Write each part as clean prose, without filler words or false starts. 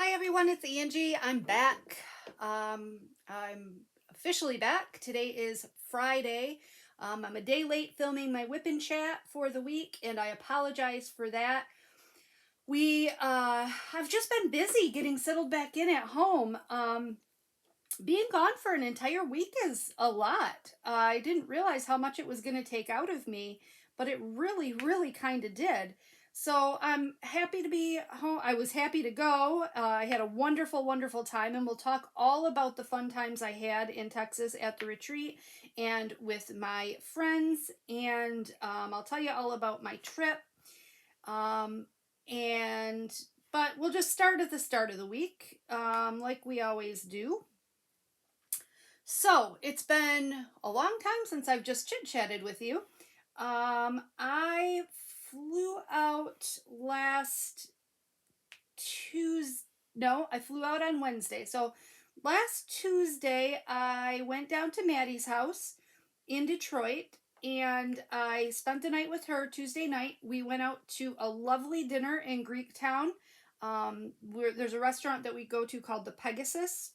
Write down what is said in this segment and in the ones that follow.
Hi everyone, it's Angie. I'm back. I'm officially back. Today is Friday. I'm a day late filming my WIP and chat for the week, and I apologize for that. I've just been busy getting settled back in at home. Being gone for an entire week is a lot. I didn't realize how much it was going to take out of me, but it really kind of did. So I'm happy to be home. I was happy to go. I had a wonderful time, and we'll talk all about the fun times I had in Texas at the retreat and with my friends. And I'll tell you all about my trip. Um, and but we'll just start at the start of the week, like we always do. So it's been a long time since I've just chit-chatted with you. I flew out last Tuesday. No, I flew out on Wednesday. So last Tuesday, I went down to Maddie's house in Detroit and I spent the night with her. Tuesday night, we went out to a lovely dinner in Greektown. There's a restaurant that we go to called the Pegasus.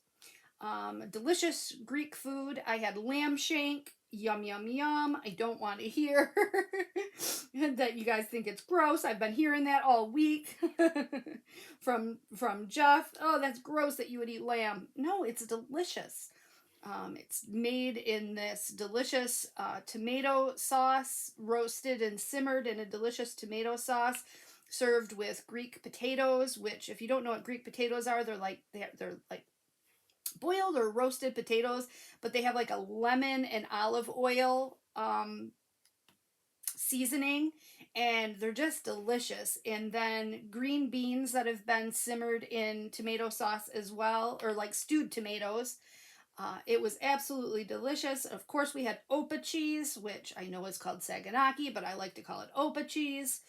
Delicious Greek food. I had lamb shank. Yum. I don't want to hear that you guys think it's gross. I've been hearing that all week from Jeff. Oh, that's gross that you would eat lamb. No, it's delicious. It's made in this delicious tomato sauce, roasted and simmered in a delicious tomato sauce, served with Greek potatoes. Which, if you don't know what Greek potatoes are, they're like boiled or roasted potatoes, but they have like a lemon and olive oil seasoning, and they're just delicious. And then green beans that have been simmered in tomato sauce as well, or like stewed tomatoes. It was absolutely delicious. Of course, we had Opa cheese, which I know is called Saganaki, but I like to call it Opa cheese.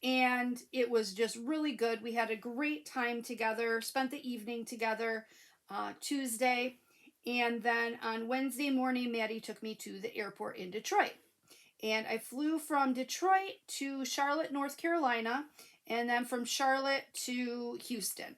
And it was just really good. We had a great time together, spent the evening together Tuesday. And then on Wednesday morning, Maddie took me to the airport in Detroit. And I flew from Detroit to Charlotte, North Carolina, and then from Charlotte to Houston.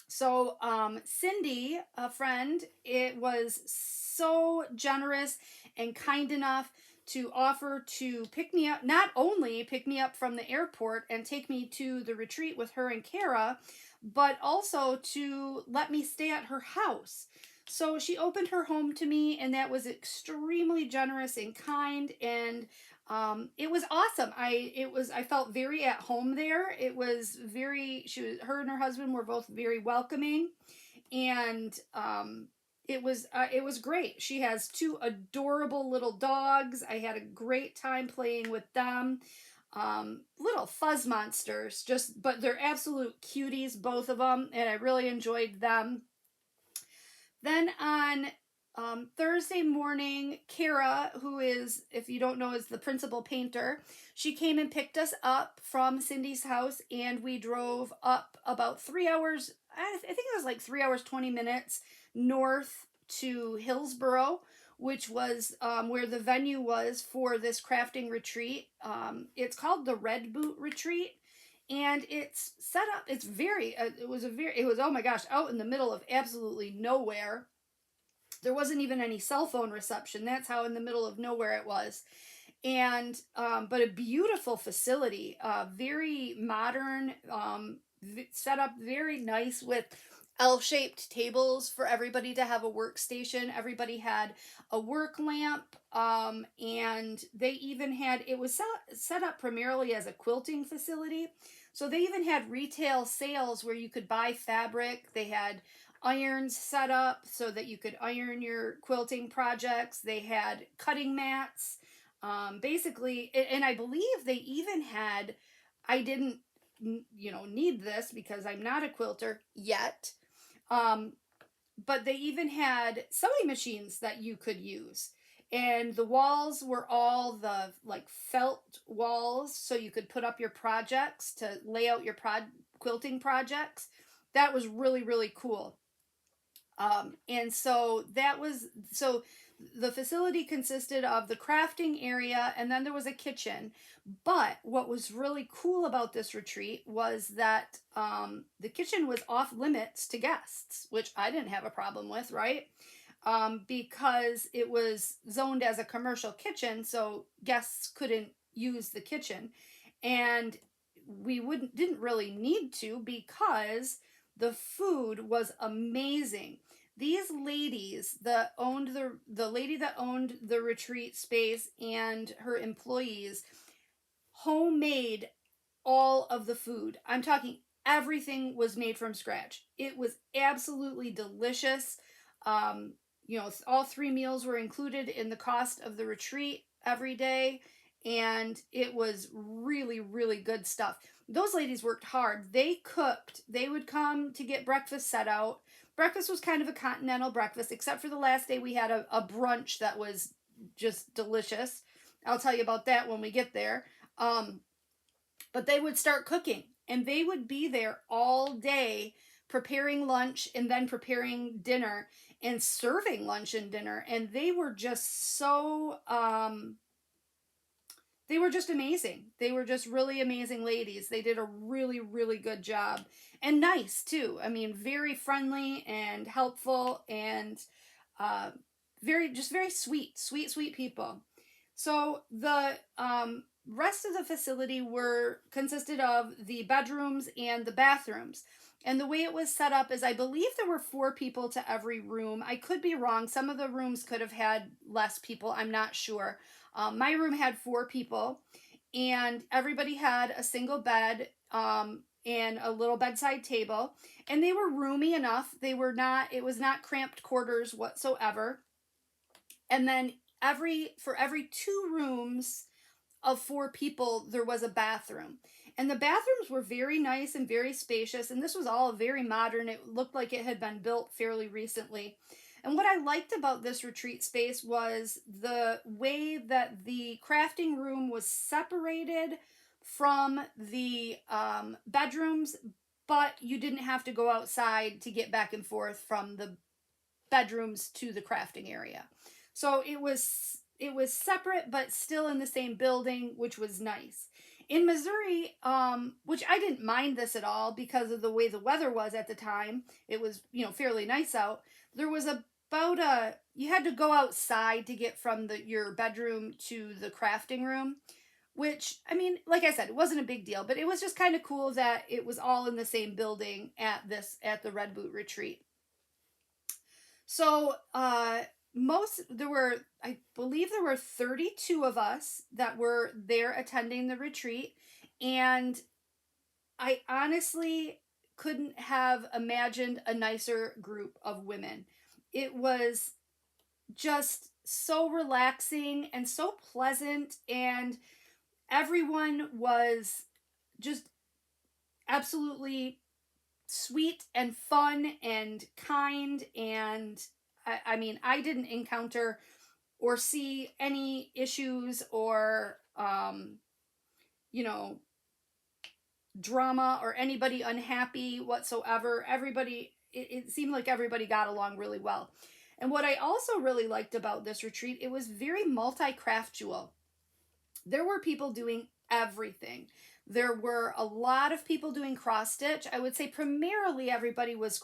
So Cindy, a friend, it was so generous and kind enough to offer to pick me up, not only pick me up from the airport and take me to the retreat with her and Kara, but also to let me stay at her house. So she opened her home to me, and that was extremely generous and kind, and it was awesome. I felt very at home there. It was her and her husband were both very welcoming, and it was great. She has two adorable little dogs. I had a great time playing with them. Little fuzz monsters, but they're absolute cuties, both of them, and I really enjoyed them. Then on Thursday morning, Kara, who is, if you don't know, is the principal painter, she came and picked us up from Cindy's house, and we drove up about 3 hours, I think it was like 3 hours, 20 minutes north to Hillsboro, which was where the venue was for this crafting retreat. It's called the Red Boot Retreat. And it's set up, it was, oh my gosh, out in the middle of absolutely nowhere. There wasn't even any cell phone reception. That's how in the middle of nowhere it was. And, but a beautiful facility, very modern, set up very nice with L-shaped tables for everybody to have a workstation. Everybody had a work lamp, and they even had, it was set up primarily as a quilting facility. So they even had retail sales where you could buy fabric. They had irons set up so that you could iron your quilting projects. They had cutting mats, basically, and I believe they even had, I didn't, need this because I'm not a quilter yet. But they even had sewing machines that you could use. And the walls were all the like felt walls, so you could put up your projects to lay out your quilting projects. That was really cool. And so The facility consisted of the crafting area, and then there was a kitchen. But what was really cool about this retreat was that the kitchen was off limits to guests, which I didn't have a problem with, right? Because it was zoned as a commercial kitchen, so guests couldn't use the kitchen. And we didn't really need to, because the food was amazing. These ladies that owned the lady that owned the retreat space and her employees homemade all of the food. I'm talking everything was made from scratch. It was absolutely delicious. Um, all three meals were included in the cost of the retreat every day, and it was really, really good stuff. Those ladies worked hard. They cooked. They would come to get breakfast set out. Breakfast was kind of a continental breakfast, except for the last day we had a brunch that was just delicious. I'll tell you about that when we get there. But they would start cooking, and they would be there all day preparing lunch and then preparing dinner and serving lunch and dinner. And they were just they were just amazing. They were just really amazing ladies. They did a really, really good job, and nice too. I mean, very friendly and helpful, and uh, very sweet people. So the rest of the facility were consisted of the bedrooms and the bathrooms. And the way it was set up is, I believe there were 4 people to every room. I could be wrong. Some of the rooms could have had less people. I'm not sure. My room had 4 people, and everybody had a single bed and a little bedside table. And they were roomy enough. It was not cramped quarters whatsoever. And then for every 2 rooms of 4 people, there was a bathroom. And the bathrooms were very nice and very spacious, and this was all very modern. It looked like it had been built fairly recently. And what I liked about this retreat space was the way that the crafting room was separated from the bedrooms, but you didn't have to go outside to get back and forth from the bedrooms to the crafting area. So it was separate, but still in the same building, which was nice. In Missouri, which I didn't mind this at all because of the way the weather was at the time, it was, fairly nice out. There was you had to go outside to get from your bedroom to the crafting room, which, I mean, like I said, it wasn't a big deal, but it was just kind of cool that it was all in the same building at the Red Boot Retreat. So, I believe there were 32 of us that were there attending the retreat, and I honestly couldn't have imagined a nicer group of women. It was just so relaxing and so pleasant, and everyone was just absolutely sweet and fun and kind. And I mean, I didn't encounter or see any issues or drama or anybody unhappy whatsoever. It seemed like everybody got along really well. And what I also really liked about this retreat, it was very multi-craftual. There were people doing everything. There were a lot of people doing cross stitch. I would say primarily everybody was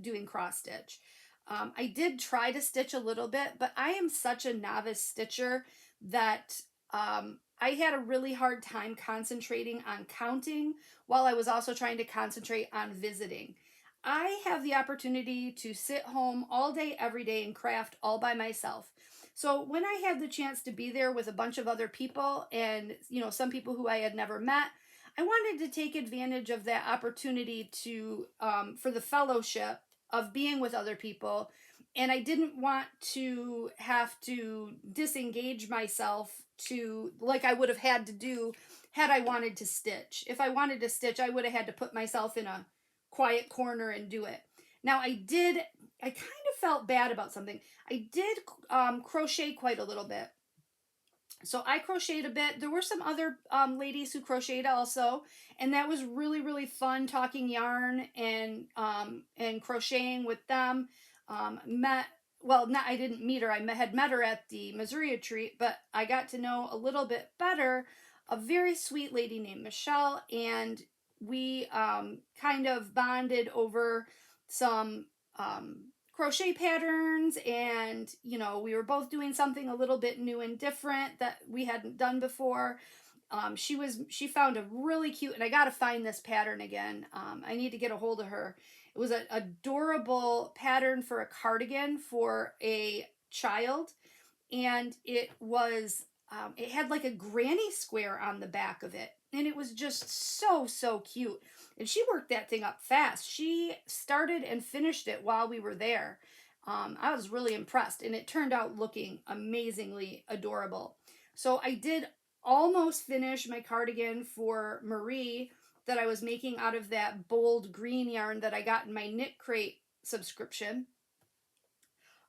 doing cross stitch. I did try to stitch a little bit, but I am such a novice stitcher that I had a really hard time concentrating on counting while I was also trying to concentrate on visiting. I have the opportunity to sit home all day, every day, and craft all by myself. So when I had the chance to be there with a bunch of other people and, some people who I had never met, I wanted to take advantage of that opportunity for the fellowship of being with other people. And I didn't want to have to disengage myself like I would have had to do had I wanted to stitch. If I wanted to stitch, I would have had to put myself in a quiet corner and do it. Now I kind of felt bad about something. I did crochet quite a little bit. So I crocheted a bit. There were some other ladies who crocheted also, and that was really, really fun, talking yarn and crocheting with them. Met well, not, I didn't meet her. I had met her at the Missouri retreat, but I got to know a little bit better a very sweet lady named Michelle, and we kind of bonded over some crochet patterns, and we were both doing something a little bit new and different that we hadn't done before. She found a really cute, and I gotta find this pattern again. I need to get a hold of her. It was an adorable pattern for a cardigan for a child, and it had like a granny square on the back of it, and it was just so cute. And she worked that thing up fast. She started and finished it while we were there. I was really impressed, and it turned out looking amazingly adorable. So I did almost finish my cardigan for Marie that I was making out of that bold green yarn that I got in my Knit Crate subscription.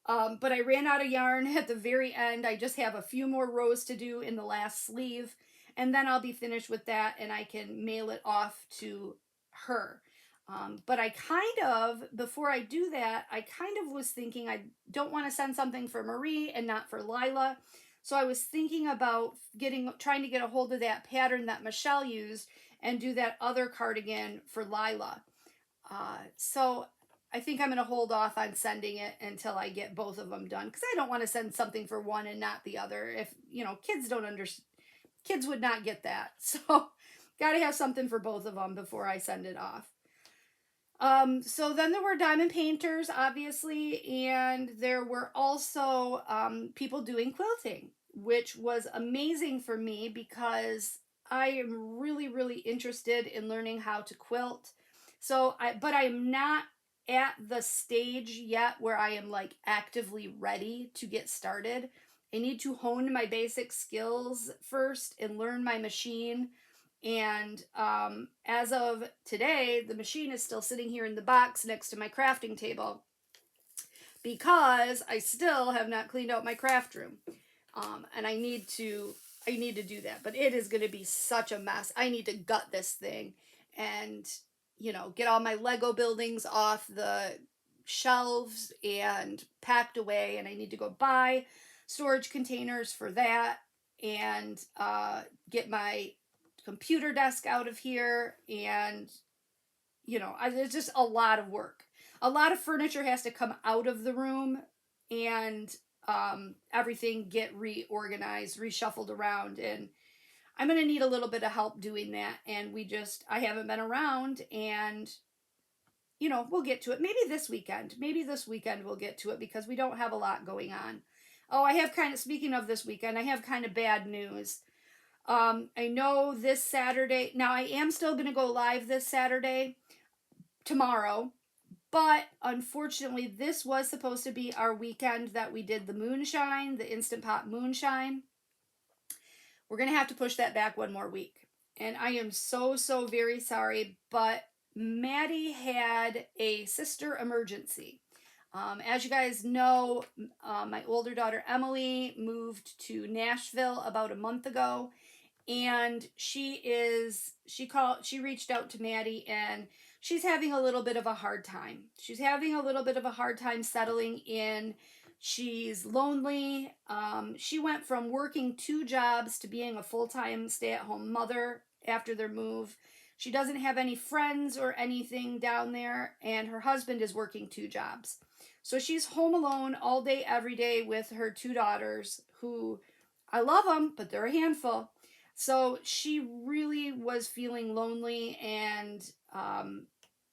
But I ran out of yarn at the very end. I just have a few more rows to do in the last sleeve, and then I'll be finished with that, and I can mail it off to her. But before I do that, I kind of was thinking I don't want to send something for Marie and not for Lila. So I was thinking about trying to get a hold of that pattern that Michelle used and do that other cardigan for Lila. So I think I'm going to hold off on sending it until I get both of them done, because I don't want to send something for one and not the other. If kids don't understand, kids would not get that. So got to have something for both of them before I send it off. So then there were diamond painters, obviously, and there were also people doing quilting, which was amazing for me because I am really interested in learning how to quilt. But I am not at the stage yet where I am like actively ready to get started. I need to hone my basic skills first and learn my machine. And as of today, the machine is still sitting here in the box next to my crafting table because I still have not cleaned out my craft room. And I need to do that, but it is going to be such a mess. I need to gut this thing and get all my Lego buildings off the shelves and packed away, and I need to go buy storage containers for that, and get my computer desk out of here, and it's just a lot of work. A lot of furniture has to come out of the room, and everything get reorganized, reshuffled around, and I'm going to need a little bit of help doing that. And I haven't been around, and we'll get to it. Maybe this weekend we'll get to it because we don't have a lot going on. Oh, speaking of this weekend, I have kind of bad news. I know this Saturday, now I am still going to go live this Saturday, tomorrow, but unfortunately this was supposed to be our weekend that we did the Instant Pot moonshine. We're going to have to push that back one more week. And I am so very sorry, but Maddie had a sister emergency. As you guys know, my older daughter Emily moved to Nashville about a month ago, and she reached out to Maddie, and she's having a little bit of a hard time. She's having a little bit of a hard time settling in. She's lonely. She went from working 2 jobs to being a full-time stay-at-home mother after their move. She doesn't have any friends or anything down there, and her husband is working 2 jobs. So she's home alone all day, every day with her 2 daughters, who I love them, but they're a handful. So she really was feeling lonely, and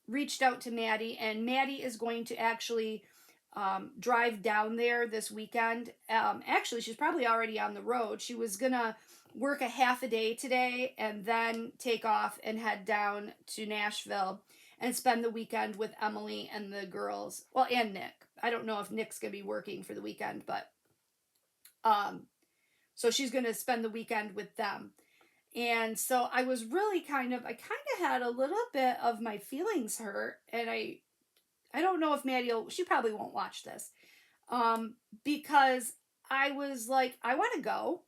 reached out to Maddie, and Maddie is going to actually drive down there this weekend. Actually, she's probably already on the road. She was gonna work a half a day today and then take off and head down to Nashville and spend the weekend with Emily and the girls. Well, and Nick. I don't know if Nick's gonna be working for the weekend, but so she's gonna spend the weekend with them. And so I was really I kind of had a little bit of my feelings hurt, and I don't know if she probably won't watch this, because I was like, I want to go.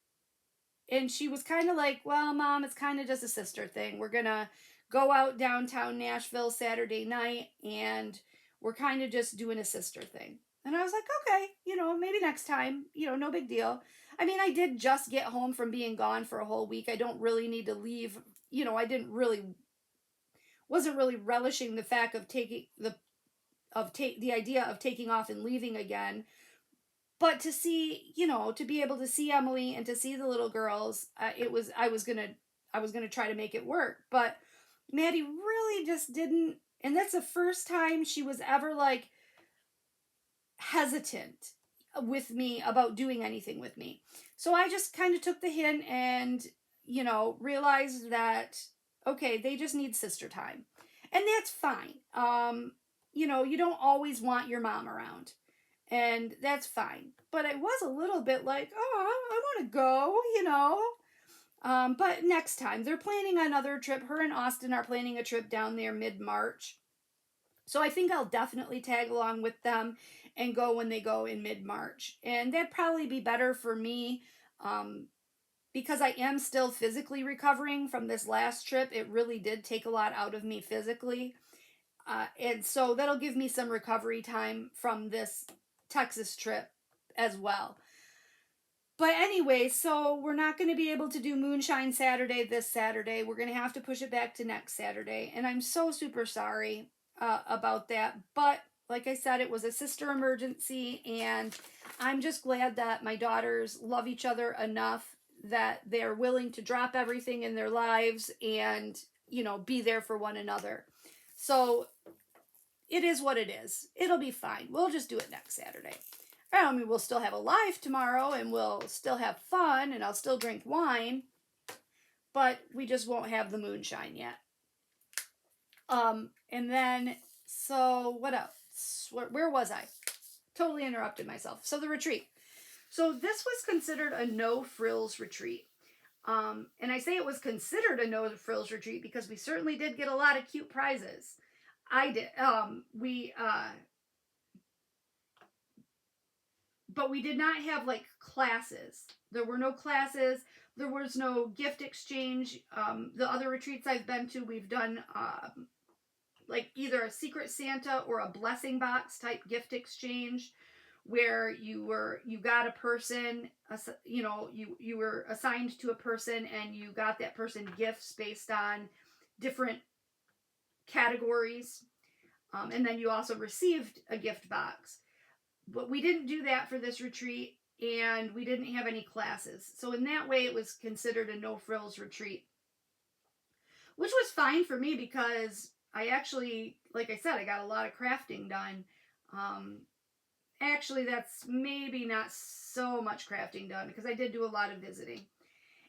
And she was kind of like, well, Mom, it's kind of just a sister thing. We're going to go out downtown Nashville Saturday night, and we're kind of just doing a sister thing. And I was like, okay, maybe next time, no big deal. I mean, I did just get home from being gone for a whole week. I don't really need to leave. I didn't really, wasn't really relishing the fact of taking the idea of taking off and leaving again. But to see, to be able to see Emily and to see the little girls, I was gonna try to make it work. But Maddie really just didn't, and that's the first time she was ever like hesitant with me about doing anything with me. So I just kind of took the hint and, realized that, okay, they just need sister time. And that's fine. You don't always want your mom around. And that's fine. But it was a little bit like, oh, I want to go. But next time, they're planning another trip. Her and Austin are planning a trip down there mid-March. So I think I'll definitely tag along with them and go when they go in mid-March. And that'd probably be better for me because I am still physically recovering from this last trip. It really did take a lot out of me physically. And so that'll give me some recovery time from this Texas trip as well. But anyway, so we're not going to be able to do Moonshine Saturday this Saturday. We're going to have to push it back to next Saturday. And I'm so super sorry about that. But like I said, it was a sister emergency. And I'm just glad that my daughters love each other enough that they're willing to drop everything in their lives and, be there for one another. So it is what it is. It'll be fine. We'll just do it next Saturday. I mean, we'll still have a live tomorrow and we'll still have fun and I'll still drink wine, but we just won't have the moonshine yet. And then, so what else? Where was I? Totally interrupted myself. So the retreat. So this was considered a no frills retreat. And I say it was considered a no frills retreat because we certainly did get a lot of cute prizes. I did. But we did not have like classes. There were no classes. There was no gift exchange. The other retreats I've been to, we've done like either a Secret Santa or a blessing box type gift exchange, where you got a person, you were assigned to a person and you got that person gifts based on different categories, and then you also received a gift box. But we didn't do that for this retreat, and we didn't have any classes. So in that way, it was considered a no-frills retreat, which was fine for me because I actually, like I said, I got a lot of crafting done. Actually, that's maybe not so much crafting done because I did do a lot of visiting.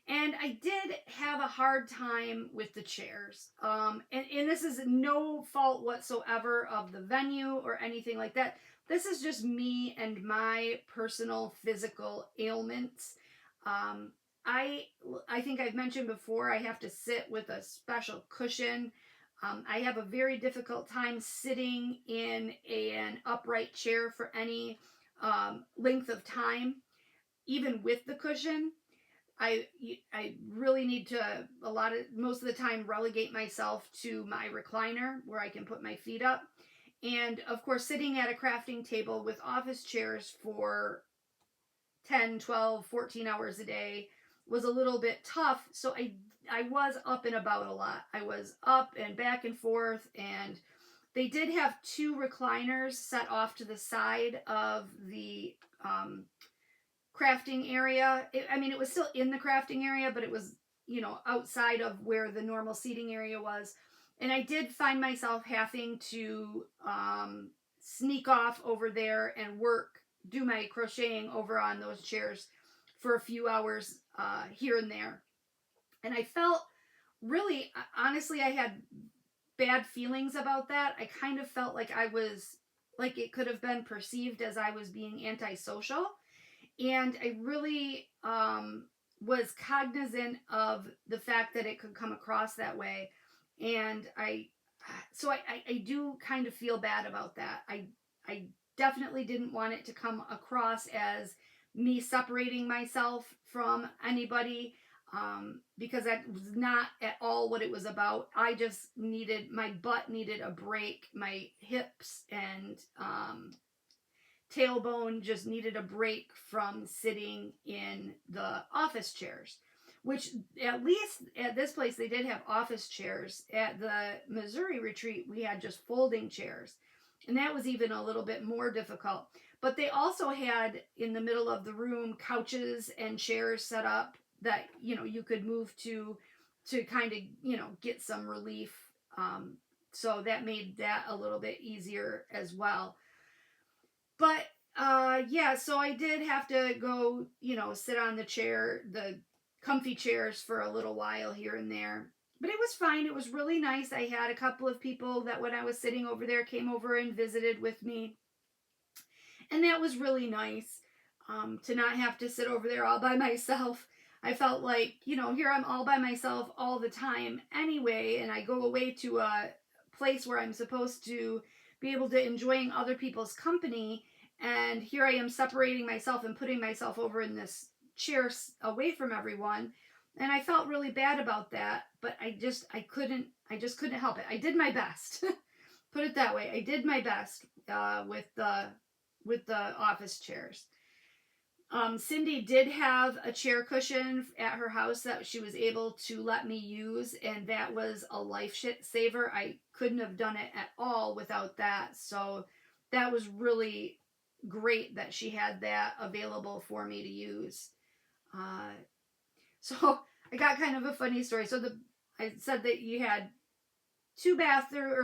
And I did have a hard time with the chairs. And this is no fault whatsoever of the venue or anything like that. This is just me and my personal physical ailments. I think I've mentioned before, I have to sit with a special cushion. I have a very difficult time sitting in an upright chair for any length of time, even with the cushion. I really need to most of the time relegate myself to my recliner where I can put my feet up. And of course, sitting at a crafting table with office chairs for 10, 12, 14 hours a day was a little bit tough. So I was up and about a lot. I was up and back and forth, and they did have two recliners set off to the side of the crafting area. It was still in the crafting area, but it was, outside of where the normal seating area was. And I did find myself having to sneak off over there and do my crocheting over on those chairs for a few hours here and there. And I felt really, honestly, I had bad feelings about that. I kind of felt like it could have been perceived as I was being antisocial. And I really was cognizant of the fact that it could come across that way. And I do kind of feel bad about that. I definitely didn't want it to come across as me separating myself from anybody, because that was not at all what it was about. I just my butt needed a break. My hips and tailbone just needed a break from sitting in the office chairs, which at least at this place they did have office chairs. At the Missouri retreat, we had just folding chairs. And that was even a little bit more difficult. But they also had in the middle of the room couches and chairs set up that, you could move to kind of, get some relief. So that made that a little bit easier as well. But yeah, so I did have to go, sit on the comfy chairs for a little while here and there. But it was fine. It was really nice. I had a couple of people that when I was sitting over there came over and visited with me. And that was really nice, to not have to sit over there all by myself. I felt like, here I'm all by myself all the time anyway, and I go away to a place where I'm supposed to be able to enjoying other people's company, and here I am separating myself and putting myself over in this chair away from everyone. And I felt really bad about that, but I just couldn't help it. I did my best. Put it that way. I did my best with the office chairs. Cindy did have a chair cushion at her house that she was able to let me use, and that was a lifesaver. I couldn't have done it at all without that. So that was really great that she had that available for me to use. So I got kind of a funny story. So I said that you had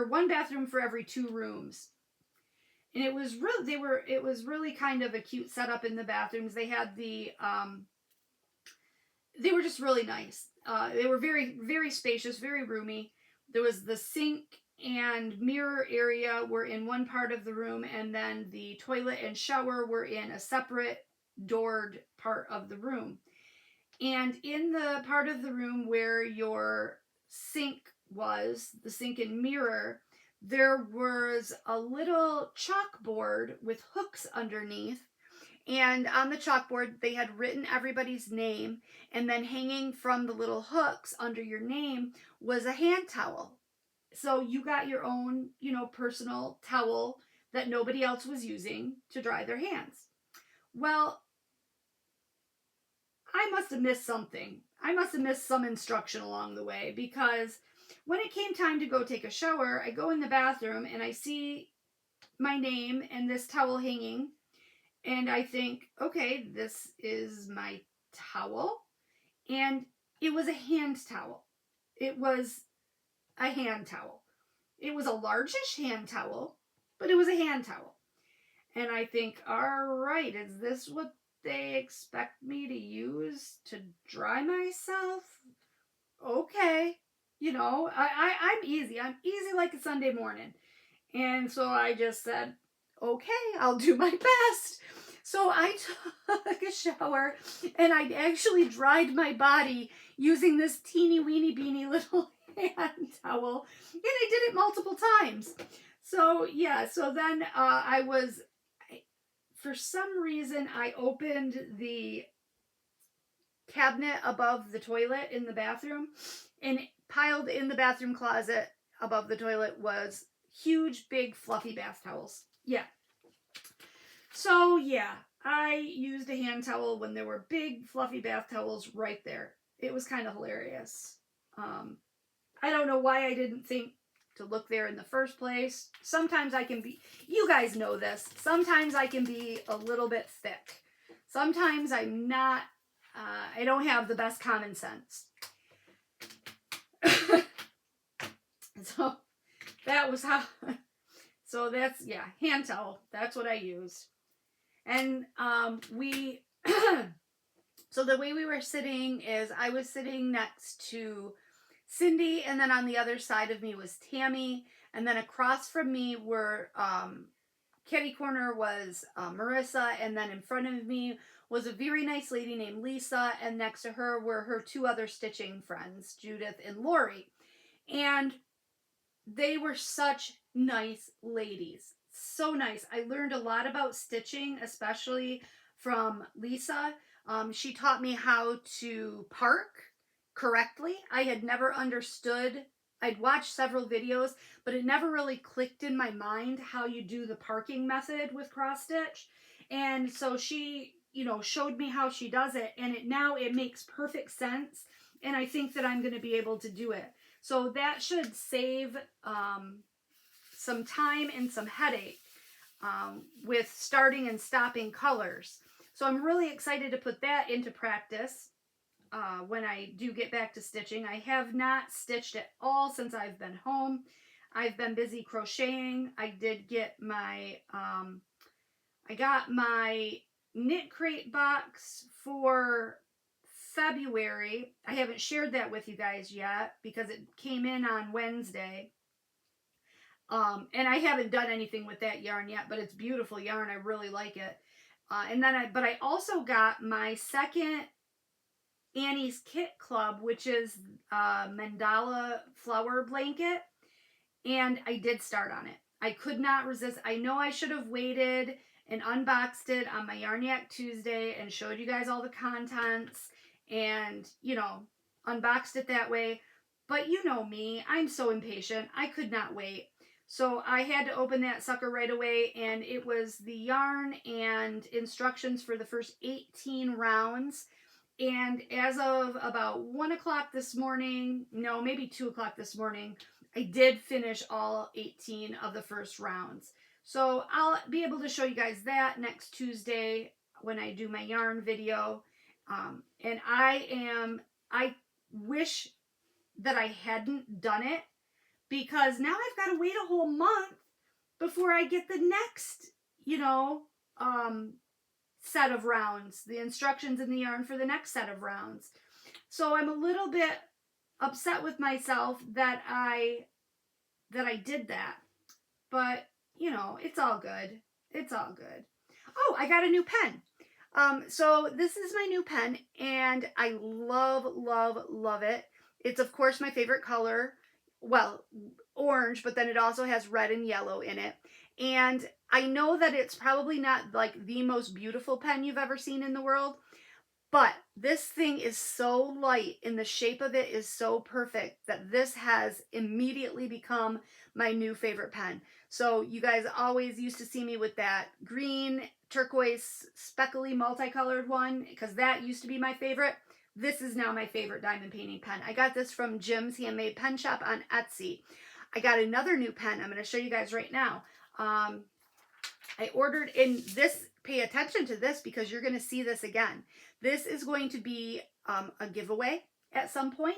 one bathroom for every 2 rooms. And it was really kind of a cute setup in the bathrooms. They had they were just really nice. They were very, very spacious, very roomy. There was the sink and mirror area were in one part of the room, and then the toilet and shower were in a separate doored part of the room. And in the part of the room where your sink was, the sink and mirror, there was a little chalkboard with hooks underneath. And on the chalkboard, they had written everybody's name. And then hanging from the little hooks under your name was a hand towel. So you got your own, personal towel that nobody else was using to dry their hands. Well, I must have missed something. I must have missed some instruction along the way, because when it came time to go take a shower, I go in the bathroom and I see my name and this towel hanging. And I think, okay, this is my towel. And it was a hand towel. It was a hand towel. It was a largish hand towel, but it was a hand towel. And I think, all right, is this what they expect me to use to dry myself? Okay. I'm easy. I'm easy like a Sunday morning. And so I just said, okay, I'll do my best. So I took a shower and I actually dried my body using this teeny weeny beany little hand towel. And I did it multiple times. So yeah, so then for some reason, I opened the cabinet above the toilet in the bathroom, and piled in the bathroom closet above the toilet was huge, big, fluffy bath towels. Yeah. So yeah, I used a hand towel when there were big, fluffy bath towels right there. It was kind of hilarious. I don't know why I didn't think to look there in the first place. Sometimes I can be, you guys know this, sometimes I can be a little bit thick. Sometimes I'm not, I don't have the best common sense. So that was how, so that's, yeah, hand towel. That's what I used. And so the way we were sitting is I was sitting next to Cindy, and then on the other side of me was Tammy, and then across from me were kitty corner was Marissa, and then in front of me was a very nice lady named Lisa, and next to her were her 2 other stitching friends, Judith and Lori. And they were such nice ladies. So nice. I learned a lot about stitching, especially from Lisa. She taught me how to park correctly. I had never understood I'd watched several videos, but it never really clicked in my mind how you do the parking method with cross stitch. And so she, you know, showed me how she does it, and now it makes perfect sense. And I think that I'm going to be able to do it. So that should save some time and some headache with starting and stopping colors. So I'm really excited to put that into practice when I do get back to stitching. I have not stitched at all since I've been home. I've been busy crocheting. I did get my, I got my knit crate box for February. I haven't shared that with you guys yet because it came in on Wednesday. And I haven't done anything with that yarn yet, but it's beautiful yarn. I really like it. But I also got my second Annie's Kit Club, which is mandala flower blanket, and I did start on it. I could not resist. I know I should have waited and unboxed it on my Yarn Yak Tuesday and showed you guys all the contents and, you know, unboxed it that way. But you know me, I'm so impatient. I could not wait. So I had to open that sucker right away, and it was the yarn and instructions for the first 18 rounds. And as of about 1 o'clock this morning, no, maybe 2 o'clock this morning, I did finish all 18 of the first rounds. So I'll be able to show you guys that next Tuesday when I do my yarn video. And I wish that I hadn't done it, because now I've got to wait a whole month before I get the next, you know, set of rounds, the instructions in the yarn for the next set of rounds. So I'm a little bit upset with myself that I did that. But, you know, it's all good. It's all good. Oh, I got a new pen. So this is my new pen, and I love, love, love it. It's, of course, my favorite color. Well, orange, but then it also has red and yellow in it. And I know that it's probably not like the most beautiful pen you've ever seen in the world, but this thing is so light and the shape of it is so perfect that this has immediately become my new favorite pen. So you guys always used to see me with that green, turquoise, speckly, multicolored one, because that used to be my favorite. This is now my favorite diamond painting pen. I got this from Jim's Handmade Pen Shop on Etsy. I got another new pen I'm going to show you guys right now. I ordered in this, pay attention to this because you're going to see this again. This is going to be a giveaway at some point.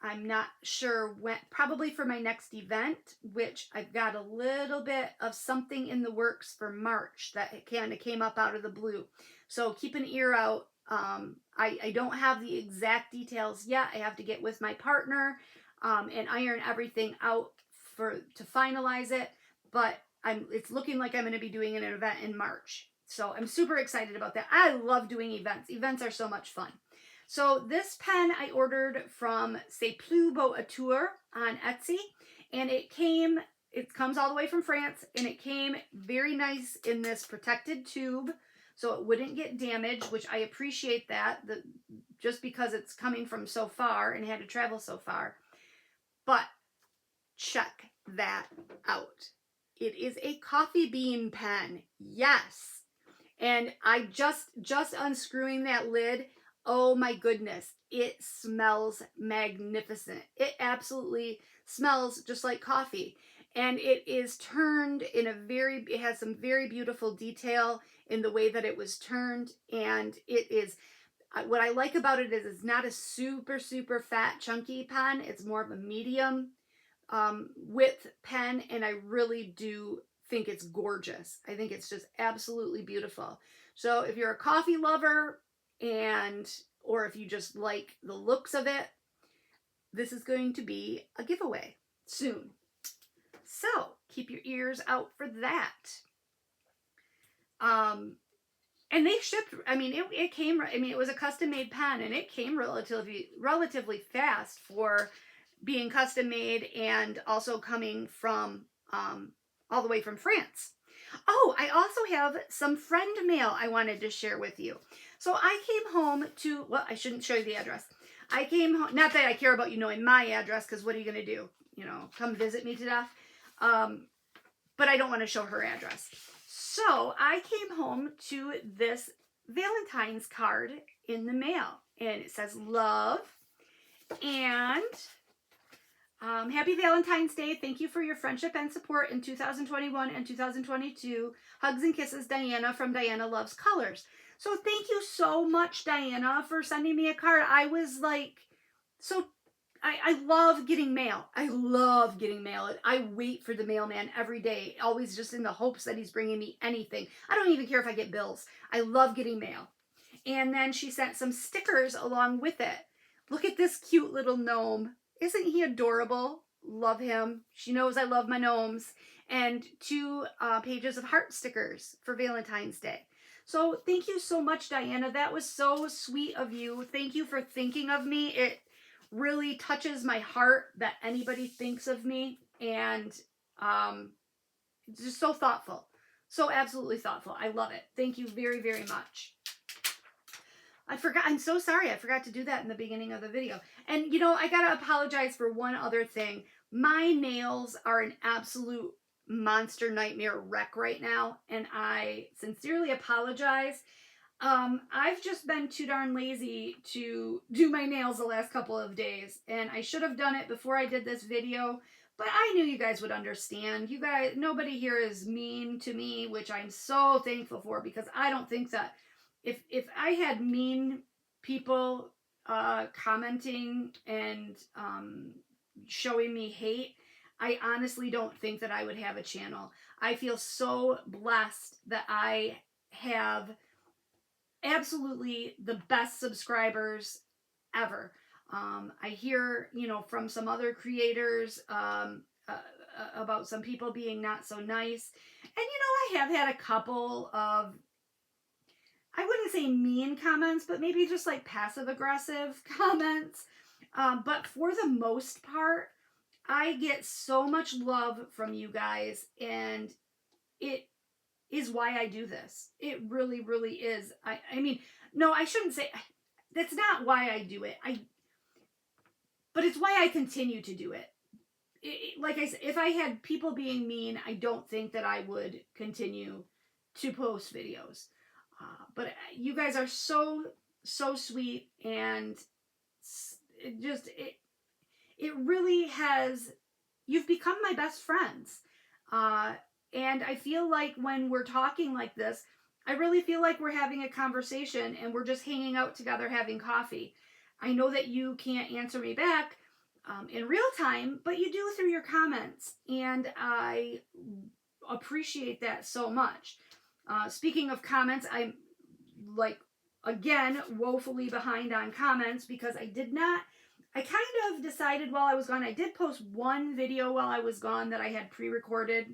I'm not sure when, probably for my next event, which I've got a little bit of something in the works for March that kind of came up out of the blue. So keep an ear out. I don't have the exact details yet. I have to get with my partner and iron everything out to finalize it. But it's looking like I'm going to be doing an event in March. So I'm super excited about that. I love doing events. Events are so much fun. So this pen I ordered from C'est Plus Beau à Tour on Etsy, and it comes all the way from France, and it came very nice in this protected tube so it wouldn't get damaged, which I appreciate that, just because it's coming from so far and had to travel so far. But check that out. It is a coffee bean pen. Yes. And I just unscrewing that lid, oh my goodness, it smells magnificent. It absolutely smells just like coffee. And it is turned in it has some very beautiful detail in the way that it was turned. And it is, what I like about it is it's not a super, super fat, chunky pen. It's more of a medium width pen. And I really do think it's gorgeous. I think it's just absolutely beautiful. So if you're a coffee lover, or if you just like the looks of it, this is going to be a giveaway soon. So keep your ears out for that. And they shipped, I mean, it came, I mean, it was a custom made pen, and it came relatively fast for being custom made and also coming from, all the way from France. Oh, I also have some friend mail I wanted to share with you. So I came home to, well, I shouldn't show you the address. I came home, not that I care about you knowing my address, because what are you going to do? you know, come visit me to death. But I don't want to show her address. So I came home to this Valentine's card in the mail, and it says love and happy Valentine's Day. Thank you for your friendship and support in 2021 and 2022. Hugs and kisses, Diana from Diana Loves Colors. So thank you so much, Diana, for sending me a card. I was like, so I love getting mail. I love getting mail. I wait for the mailman every day, always just in the hopes that he's bringing me anything. I don't even care if I get bills. I love getting mail. And then she sent some stickers along with it. Look at this cute little gnome. Isn't he adorable? Love him. She knows I love my gnomes. And 2 pages of heart stickers for Valentine's Day. So thank you so much, Diana. That was so sweet of you. Thank you for thinking of me. It really touches my heart that anybody thinks of me. And just so thoughtful. So absolutely thoughtful. I love it. Thank you very, very much. I'm so sorry. I forgot to do that in the beginning of the video. And, you know, I got to apologize for one other thing. My nails are an absolute monster nightmare wreck right now. And I sincerely apologize. I've just been too darn lazy to do my nails the last couple of days. And I should have done it before I did this video. But I knew you guys would understand. You guys, nobody here is mean to me, which I'm so thankful for, because I don't think that if I had mean people commenting and showing me hate, I honestly don't think that I would have a channel. I feel so blessed that I have absolutely the best subscribers ever. I hear, you know, from some other creators about some people being not so nice. And, you know, I have had a couple of, I wouldn't say mean comments, but maybe just like passive aggressive comments. But for the most part, I get so much love from you guys, and it is why I do this. It really, really is. I mean, no, I shouldn't say, that's not why I do it. But it's why I continue to do it. Like I said, if I had people being mean, I don't think that I would continue to post videos. But you guys are so sweet, and it really has, you've become my best friends. And I feel like when we're talking like this, I really feel like we're having a conversation and we're just hanging out together having coffee. I know that you can't answer me back in real time, but you do through your comments, and I appreciate that so much. Speaking of comments, I'm like, again, woefully behind on comments because I kind of decided while I was gone, I did post one video while I was gone that I had pre-recorded,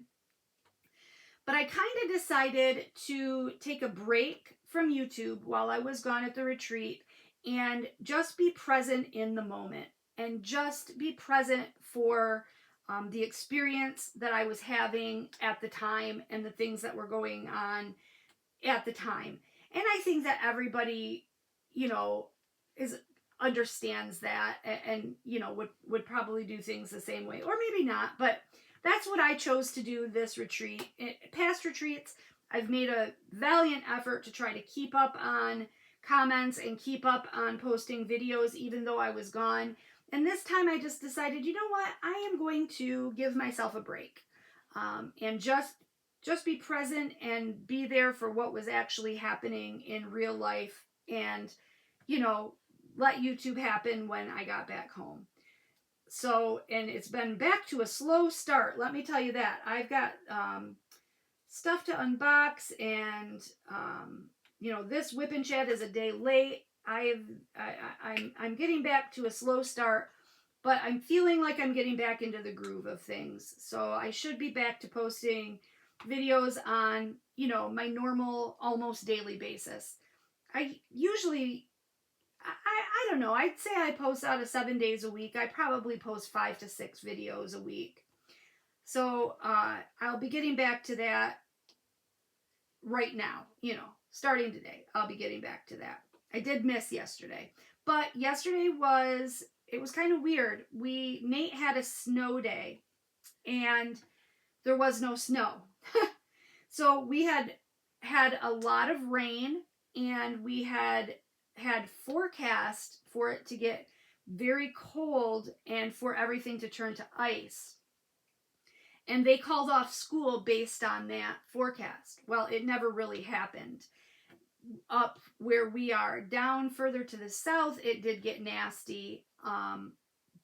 but I kind of decided to take a break from YouTube while I was gone at the retreat and just be present in the moment and just be present for the experience that I was having at the time and the things that were going on at the time. And I think that everybody, you know, understands that and you know, would probably do things the same way, or maybe not, but that's what I chose to do this retreat. Past retreats, I've made a valiant effort to try to keep up on comments and keep up on posting videos even though I was gone. And this time I just decided, you know what, I am going to give myself a break and just be present and be there for what was actually happening in real life, and, you know, let YouTube happen when I got back home. So, and it's been back to a slow start, let me tell you that. I've got stuff to unbox, and you know, this WIP and chat is a day late. I'm getting back to a slow start, but I'm feeling like I'm getting back into the groove of things. So I should be back to posting videos on, you know, my normal, almost daily basis. I usually, I don't know, I'd say I post out of 7 days a week. I probably post 5 to 6 videos a week. So I'll be getting back to that right now, you know, starting today. I'll be getting back to that. I did miss yesterday, but yesterday was it was kind of weird. Nate had a snow day and there was no snow. So we had a lot of rain, and we had forecast for it to get very cold and for everything to turn to ice. And they called off school based on that forecast. Well, it never really happened. Up where we are, down further to the south, it did get nasty.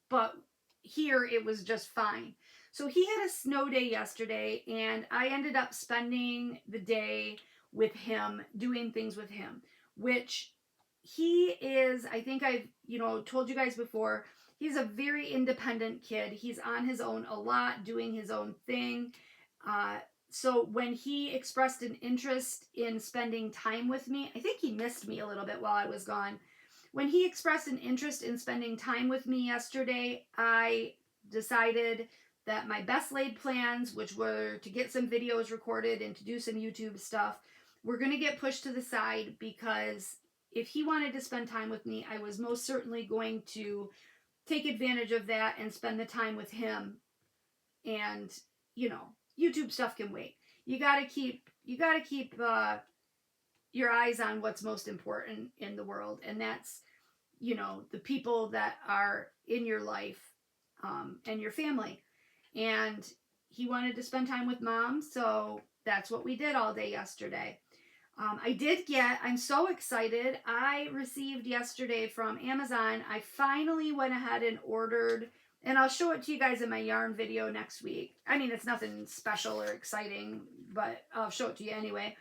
But here it was just fine. So he had a snow day yesterday, and I ended up spending the day with him, doing things with him, which he is, I think I've, told you guys before, he's a very independent kid. He's on his own a lot, doing his own thing. So when he expressed an interest in spending time with me, I think he missed me a little bit while I was gone. When he expressed an interest in spending time with me yesterday, I decided that my best laid plans, which were to get some videos recorded and to do some YouTube stuff, were going to get pushed to the side, because if he wanted to spend time with me, I was most certainly going to take advantage of that and spend the time with him. And, YouTube stuff can wait. You got to keep your eyes on what's most important in the world, and that's the people that are in your life, and your family. And he wanted to spend time with Mom, so that's what we did all day yesterday. I'm so excited. I received yesterday from Amazon, I finally went ahead and ordered, and I'll show it to you guys in my yarn video next week. I mean, it's nothing special or exciting, but I'll show it to you anyway.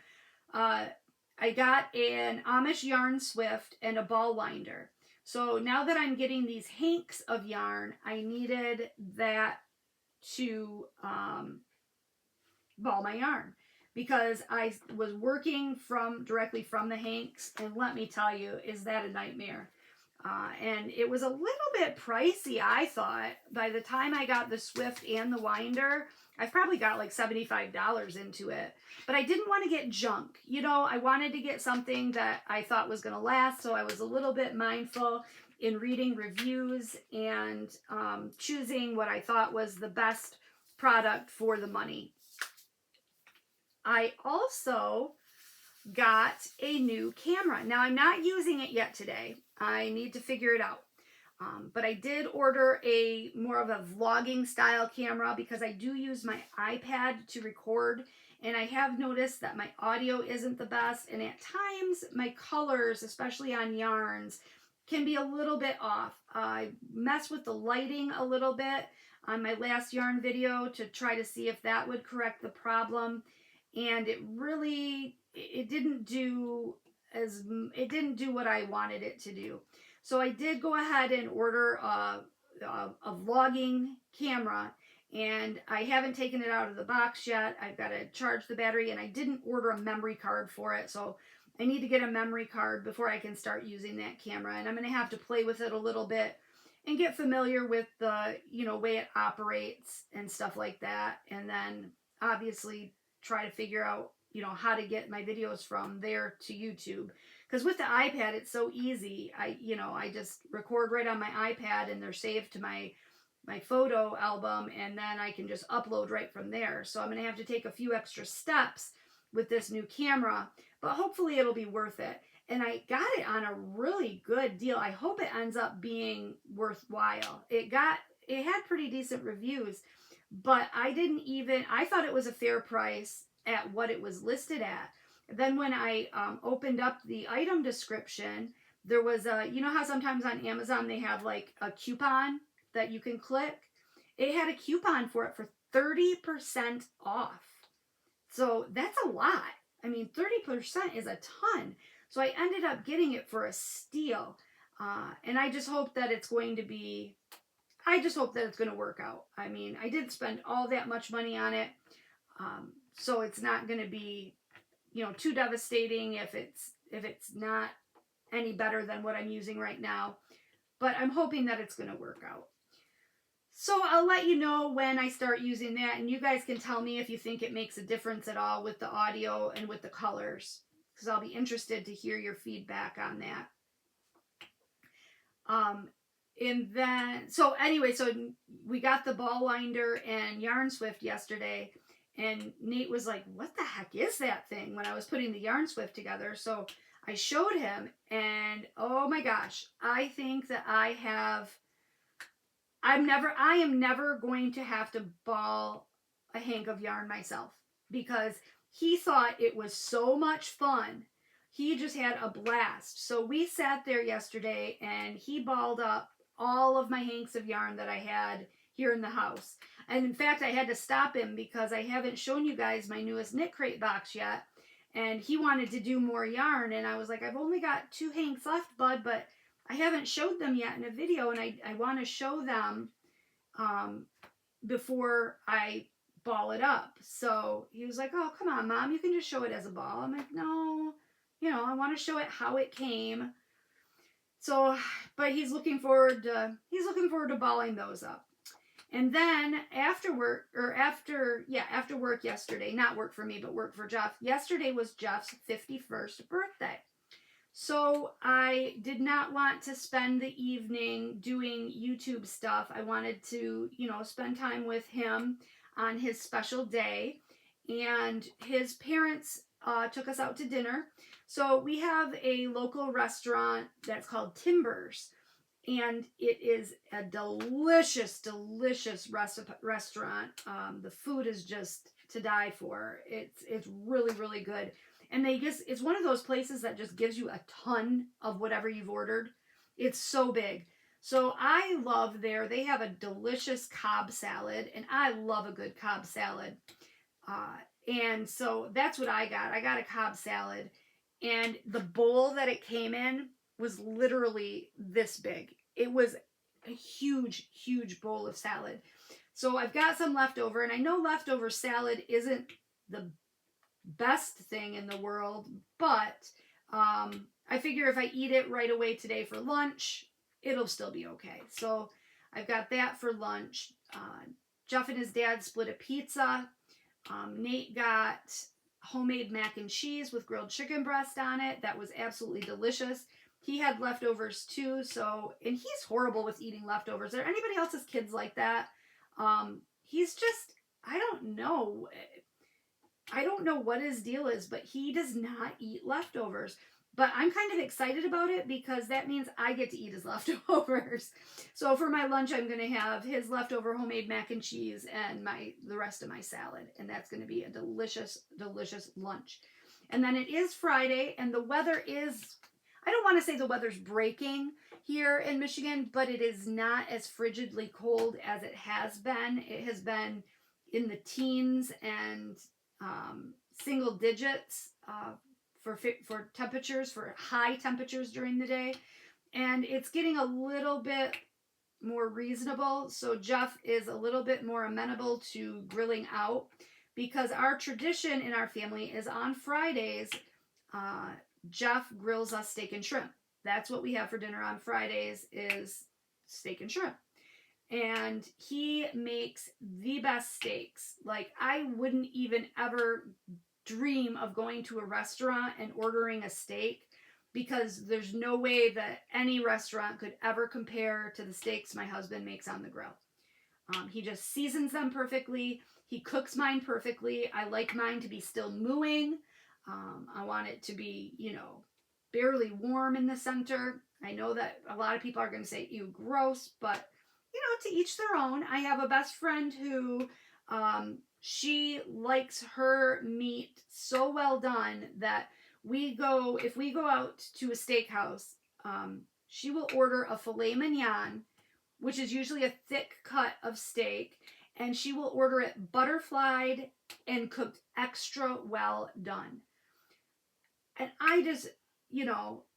I got an Amish yarn swift and a ball winder. So now that I'm getting these hanks of yarn, I needed that to ball my yarn, because I was working directly from the hanks, and let me tell you, is that a nightmare? And it was a little bit pricey, I thought. By the time I got the swift and the winder, I've probably got like $75 into it. But I didn't want to get junk. I wanted to get something that I thought was going to last, so I was a little bit mindful in reading reviews and choosing what I thought was the best product for the money. I also got a new camera. Now, I'm not using it yet today. I need to figure it out. But I did order more of a vlogging style camera, because I do use my iPad to record, and I have noticed that my audio isn't the best, and at times my colors, especially on yarns, can be a little bit off. I messed with the lighting a little bit on my last yarn video to try to see if that would correct the problem, and it didn't do what I wanted it to do. So I did go ahead and order a vlogging camera, and I haven't taken it out of the box yet. I've got to charge the battery, and I didn't order a memory card for it, so I need to get a memory card before I can start using that camera, and I'm going to have to play with it a little bit and get familiar with the way it operates and stuff like that, and then obviously try to figure out how to get my videos from there to YouTube. Because with the iPad, it's so easy. I just record right on my iPad, and they're saved to my photo album, and then I can just upload right from there. So I'm going to have to take a few extra steps with this new camera, but hopefully it'll be worth it. And I got it on a really good deal. I hope it ends up being worthwhile. It had pretty decent reviews, but I thought it was a fair price at what it was listed at. Then when I opened up the item description, there was how sometimes on Amazon they have like a coupon that you can click? It had a coupon for it for 30% off. So that's a lot. I mean, 30% is a ton. So I ended up getting it for a steal. And I just hope that it's going to work out. I mean, I didn't spend all that much money on it. So it's not going to be too devastating if it's not any better than what I'm using right now. But I'm hoping that it's going to work out. So I'll let you know when I start using that, and you guys can tell me if you think it makes a difference at all with the audio and with the colors, because I'll be interested to hear your feedback on that. And then, so anyway, so we got the ball winder and yarn swift yesterday, and Nate was like, what the heck is that thing, when I was putting the yarn swift together. So I showed him, and oh my gosh, I think that I am never going to have to ball a hank of yarn myself, because he thought it was so much fun. He just had a blast. So we sat there yesterday and he balled up all of my hanks of yarn that I had here in the house. And in fact, I had to stop him because I haven't shown you guys my newest knit crate box yet. And he wanted to do more yarn. And I was like, I've only got 2 hanks left, bud, but I haven't showed them yet in a video, and I want to show them um, before I ball it up. So he was like, oh, come on, Mom, you can just show it as a ball. I'm like, no, I want to show it how it came. So, but he's looking forward to balling those up. And then after work yesterday, not work for me, but work for Jeff. Yesterday was Jeff's 51st birthday. So I did not want to spend the evening doing YouTube stuff. I wanted to, spend time with him on his special day. And his parents took us out to dinner. So we have a local restaurant that's called Timbers. And it is a delicious, delicious restaurant. The food is just to die for. It's really, really good. And it's one of those places that just gives you a ton of whatever you've ordered. It's so big. So I love they have a delicious Cobb salad, and I love a good Cobb salad. And so that's what I got. I got a Cobb salad, and the bowl that it came in was literally this big. It was a huge, huge bowl of salad. So I've got some leftover, and I know leftover salad isn't the best thing in the world, but I figure if I eat it right away today for lunch, it'll still be okay. So I've got that for lunch. Jeff and his dad split a pizza. Nate got homemade mac and cheese with grilled chicken breast on it. That was absolutely delicious. He had leftovers too, and he's horrible with eating leftovers. Are there anybody else's kids like that? He's just, I don't know what his deal is, but he does not eat leftovers. But I'm kind of excited about it because that means I get to eat his leftovers. So for my lunch, I'm going to have his leftover homemade mac and cheese and the rest of my salad. And that's going to be a delicious, delicious lunch. And then it is Friday, and the weather is, I don't want to say the weather's breaking here in Michigan, but it is not as frigidly cold as it has been. It has been in the teens and single digits for temperatures, for high temperatures during the day. And it's getting a little bit more reasonable. So Jeff is a little bit more amenable to grilling out, because our tradition in our family is on Fridays, Jeff grills us steak and shrimp. That's what we have for dinner on Fridays, is steak and shrimp. And he makes the best steaks. Like, I wouldn't even ever dream of going to a restaurant and ordering a steak, because there's no way that any restaurant could ever compare to the steaks my husband makes on the grill. He just seasons them perfectly. He cooks mine perfectly. I like mine to be still mooing. I want it to be, barely warm in the center. I know that a lot of people are going to say, ew, gross, but, to each their own. I have a best friend who, she likes her meat so well done that if we go out to a steakhouse, she will order a filet mignon, which is usually a thick cut of steak, and she will order it butterflied and cooked extra well done. And I just,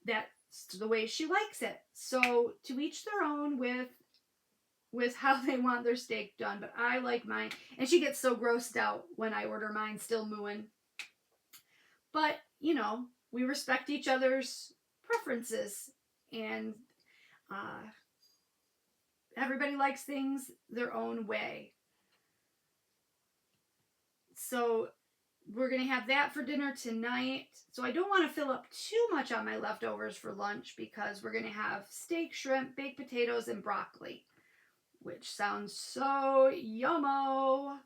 that's the way she likes it. So to each their own with how they want their steak done, but I like mine. And she gets so grossed out when I order mine still mooing. But, we respect each other's preferences, and everybody likes things their own way. So we're going to have that for dinner tonight. So I don't want to fill up too much on my leftovers for lunch because we're going to have steak, shrimp, baked potatoes, and broccoli, which sounds so yummo.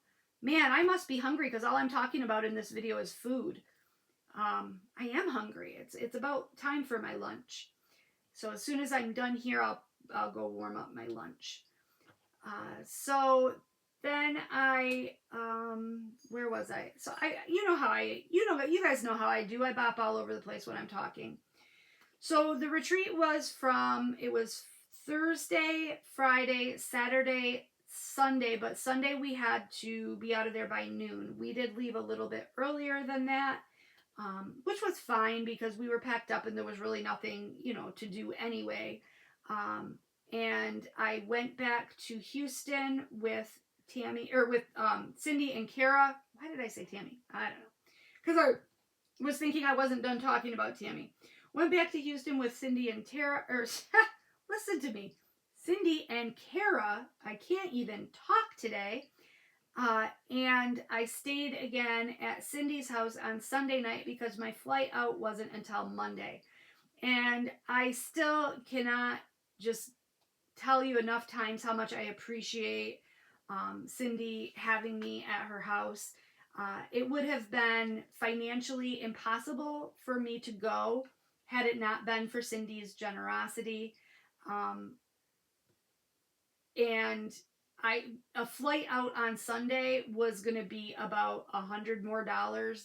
Man, I must be hungry because all I'm talking about in this video is food. I am hungry. It's about time for my lunch. So as soon as I'm done here, I'll go warm up my lunch. So then where was I? So you guys know how I do. I bop all over the place when I'm talking. So the retreat it was Thursday, Friday, Saturday, Sunday, but Sunday we had to be out of there by noon. We did leave a little bit earlier than that, which was fine because we were packed up and there was really nothing, to do anyway. And I went back to Houston with Cindy and Kara. Why did I say Tammy? I don't know. Because I was thinking I wasn't done talking about Tammy. Went back to Houston with Cindy and Tara, listen to me. Cindy and Kara. I can't even talk today. And I stayed again at Cindy's house on Sunday night because my flight out wasn't until Monday. And I still cannot just tell you enough times how much I appreciate Cindy having me at her house. It would have been financially impossible for me to go had it not been for Cindy's generosity. And a flight out on Sunday was going to be about $100 more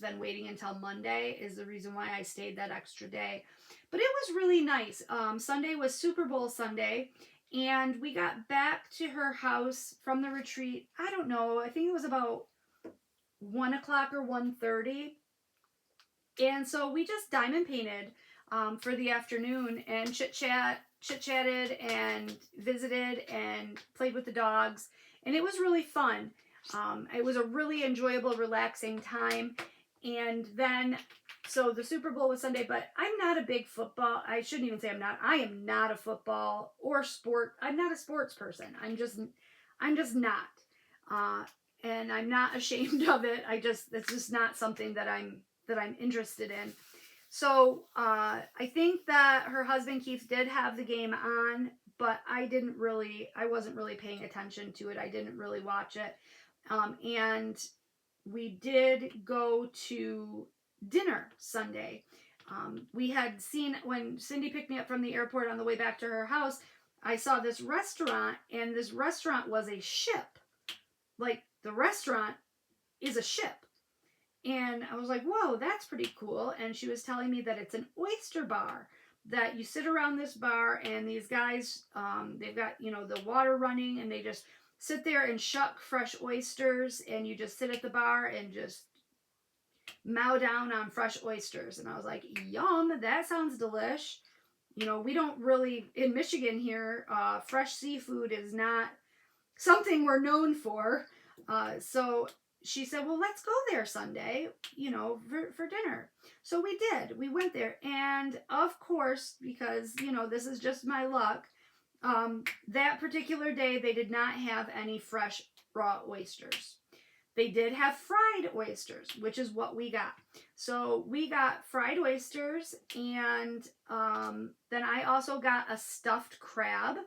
than waiting until Monday is the reason why I stayed that extra day. But it was really nice. Sunday was Super Bowl Sunday, and we got back to her house from the retreat. I don't know. I think it was about 1 o'clock or 1:30. And so we just diamond painted for the afternoon and chit-chatted and visited and played with the dogs. And it was really fun. It was a really enjoyable, relaxing time. And then, so the Super Bowl was Sunday, but I'm not a big football. I shouldn't even say I'm not. I am not a football or sport. I'm not a sports person. I'm just not. And I'm not ashamed of it. It's just not something that I'm interested in. So I think that her husband Keith did have the game on, but I wasn't really paying attention to it. I didn't really watch it. And we did go to dinner Sunday. We had seen, when Cindy picked me up from the airport on the way back to her house, I saw this restaurant, and this restaurant was a ship. Like, the restaurant is a ship. And I was like, whoa, that's pretty cool. And she was telling me that it's an oyster bar, that you sit around this bar and these guys, they've got, the water running, and they just sit there and shuck fresh oysters, and you just sit at the bar and just mow down on fresh oysters. And I was like, yum, that sounds delish. We don't really, in Michigan here, fresh seafood is not something we're known for. So she said, well, let's go there Sunday, for dinner. So we did. We went there. And of course, because, this is just my luck, that particular day, they did not have any fresh raw oysters. They did have fried oysters, which is what we got. So we got fried oysters, and then I also got a stuffed crab,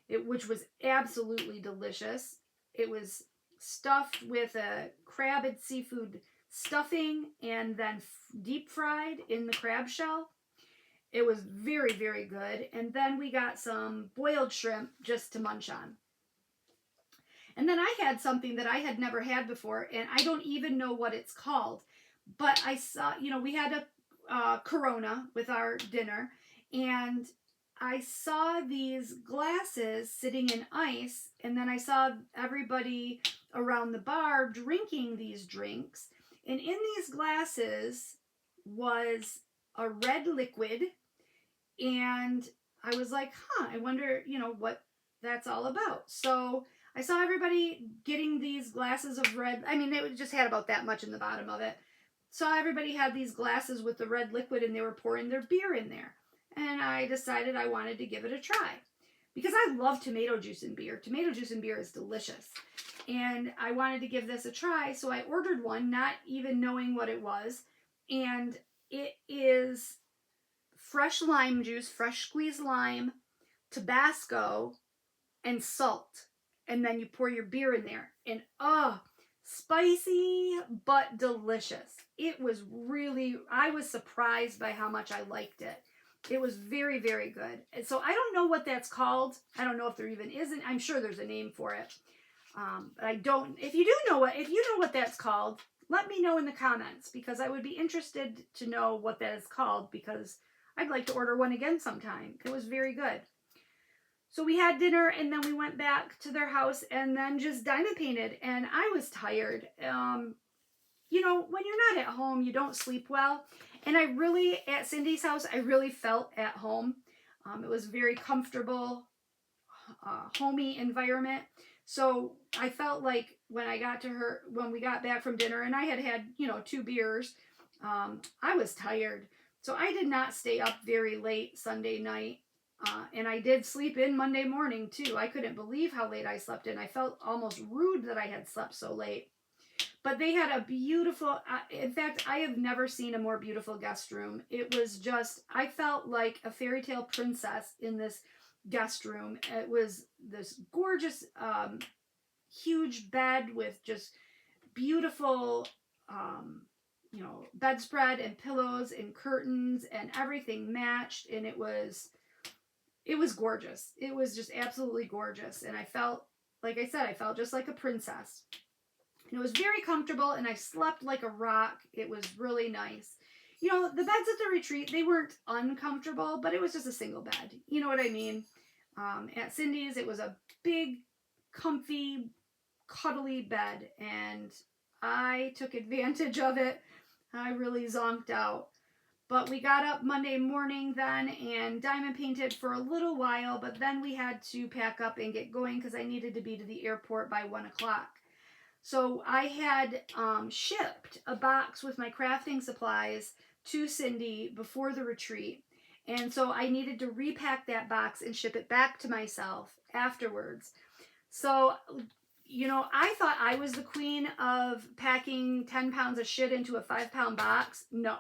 which was absolutely delicious. It was stuffed with a crab and seafood stuffing and then deep fried in the crab shell. It was very, very good. And then we got some boiled shrimp just to munch on. And then I had something that I had never had before, and I don't even know what it's called. But I saw, we had a Corona with our dinner, and I saw these glasses sitting in ice, and then I saw everybody around the bar drinking these drinks. And in these glasses was a red liquid, and I was like, I wonder, what that's all about. So I saw everybody getting these glasses of red. I mean, they just had about that much in the bottom of it. So everybody had these glasses with the red liquid, and they were pouring their beer in there. And I decided I wanted to give it a try because I love tomato juice in beer. Tomato juice in beer is delicious. and I wanted to give this a try, so I ordered one, not even knowing what it was. And it is fresh lime juice, fresh squeezed lime, Tabasco, and salt. And then you pour your beer in there. And spicy but delicious. It was really, I was surprised by how much I liked it. It was very, very good. And so I don't know what that's called. I don't know if there even isn't. I'm sure there's a name for it. But I don't, if you know what that's called, let me know in the comments, because I would be interested to know what that is called, because I'd like to order one again sometime. It was very good. So we had dinner, and then we went back to their house and then just diamond painted, and I was tired. You know, when you're not at home, you don't sleep well. And I really, at Cindy's house, I really felt at home. It was very comfortable, homey environment. So I felt like when I got to her, when we got back from dinner, and I had, 2 beers, I was tired. So I did not stay up very late Sunday night. And I did sleep in Monday morning too. I couldn't believe how late I slept in. I felt almost rude that I had slept so late. But they had a beautiful, in fact, I have never seen a more beautiful guest room. It was just, I felt like a fairy tale princess in this guest room. It was this gorgeous, huge bed with just beautiful, bedspread and pillows and curtains, and everything matched. And it was gorgeous. It was just absolutely gorgeous. And I felt, like I said, I felt just like a princess. And it was very comfortable, and I slept like a rock. It was really nice. The beds at the retreat, they weren't uncomfortable, but it was just a single bed. You know what I mean? At Cindy's, it was a big, comfy, cuddly bed, and I took advantage of it. I really zonked out. But we got up Monday morning then and diamond painted for a little while, but then we had to pack up and get going because I needed to be to the airport by 1 o'clock. So I had shipped a box with my crafting supplies to Cindy before the retreat. And so I needed to repack that box and ship it back to myself afterwards. So, I thought I was the queen of packing 10 pounds of shit into a 5-pound box. No,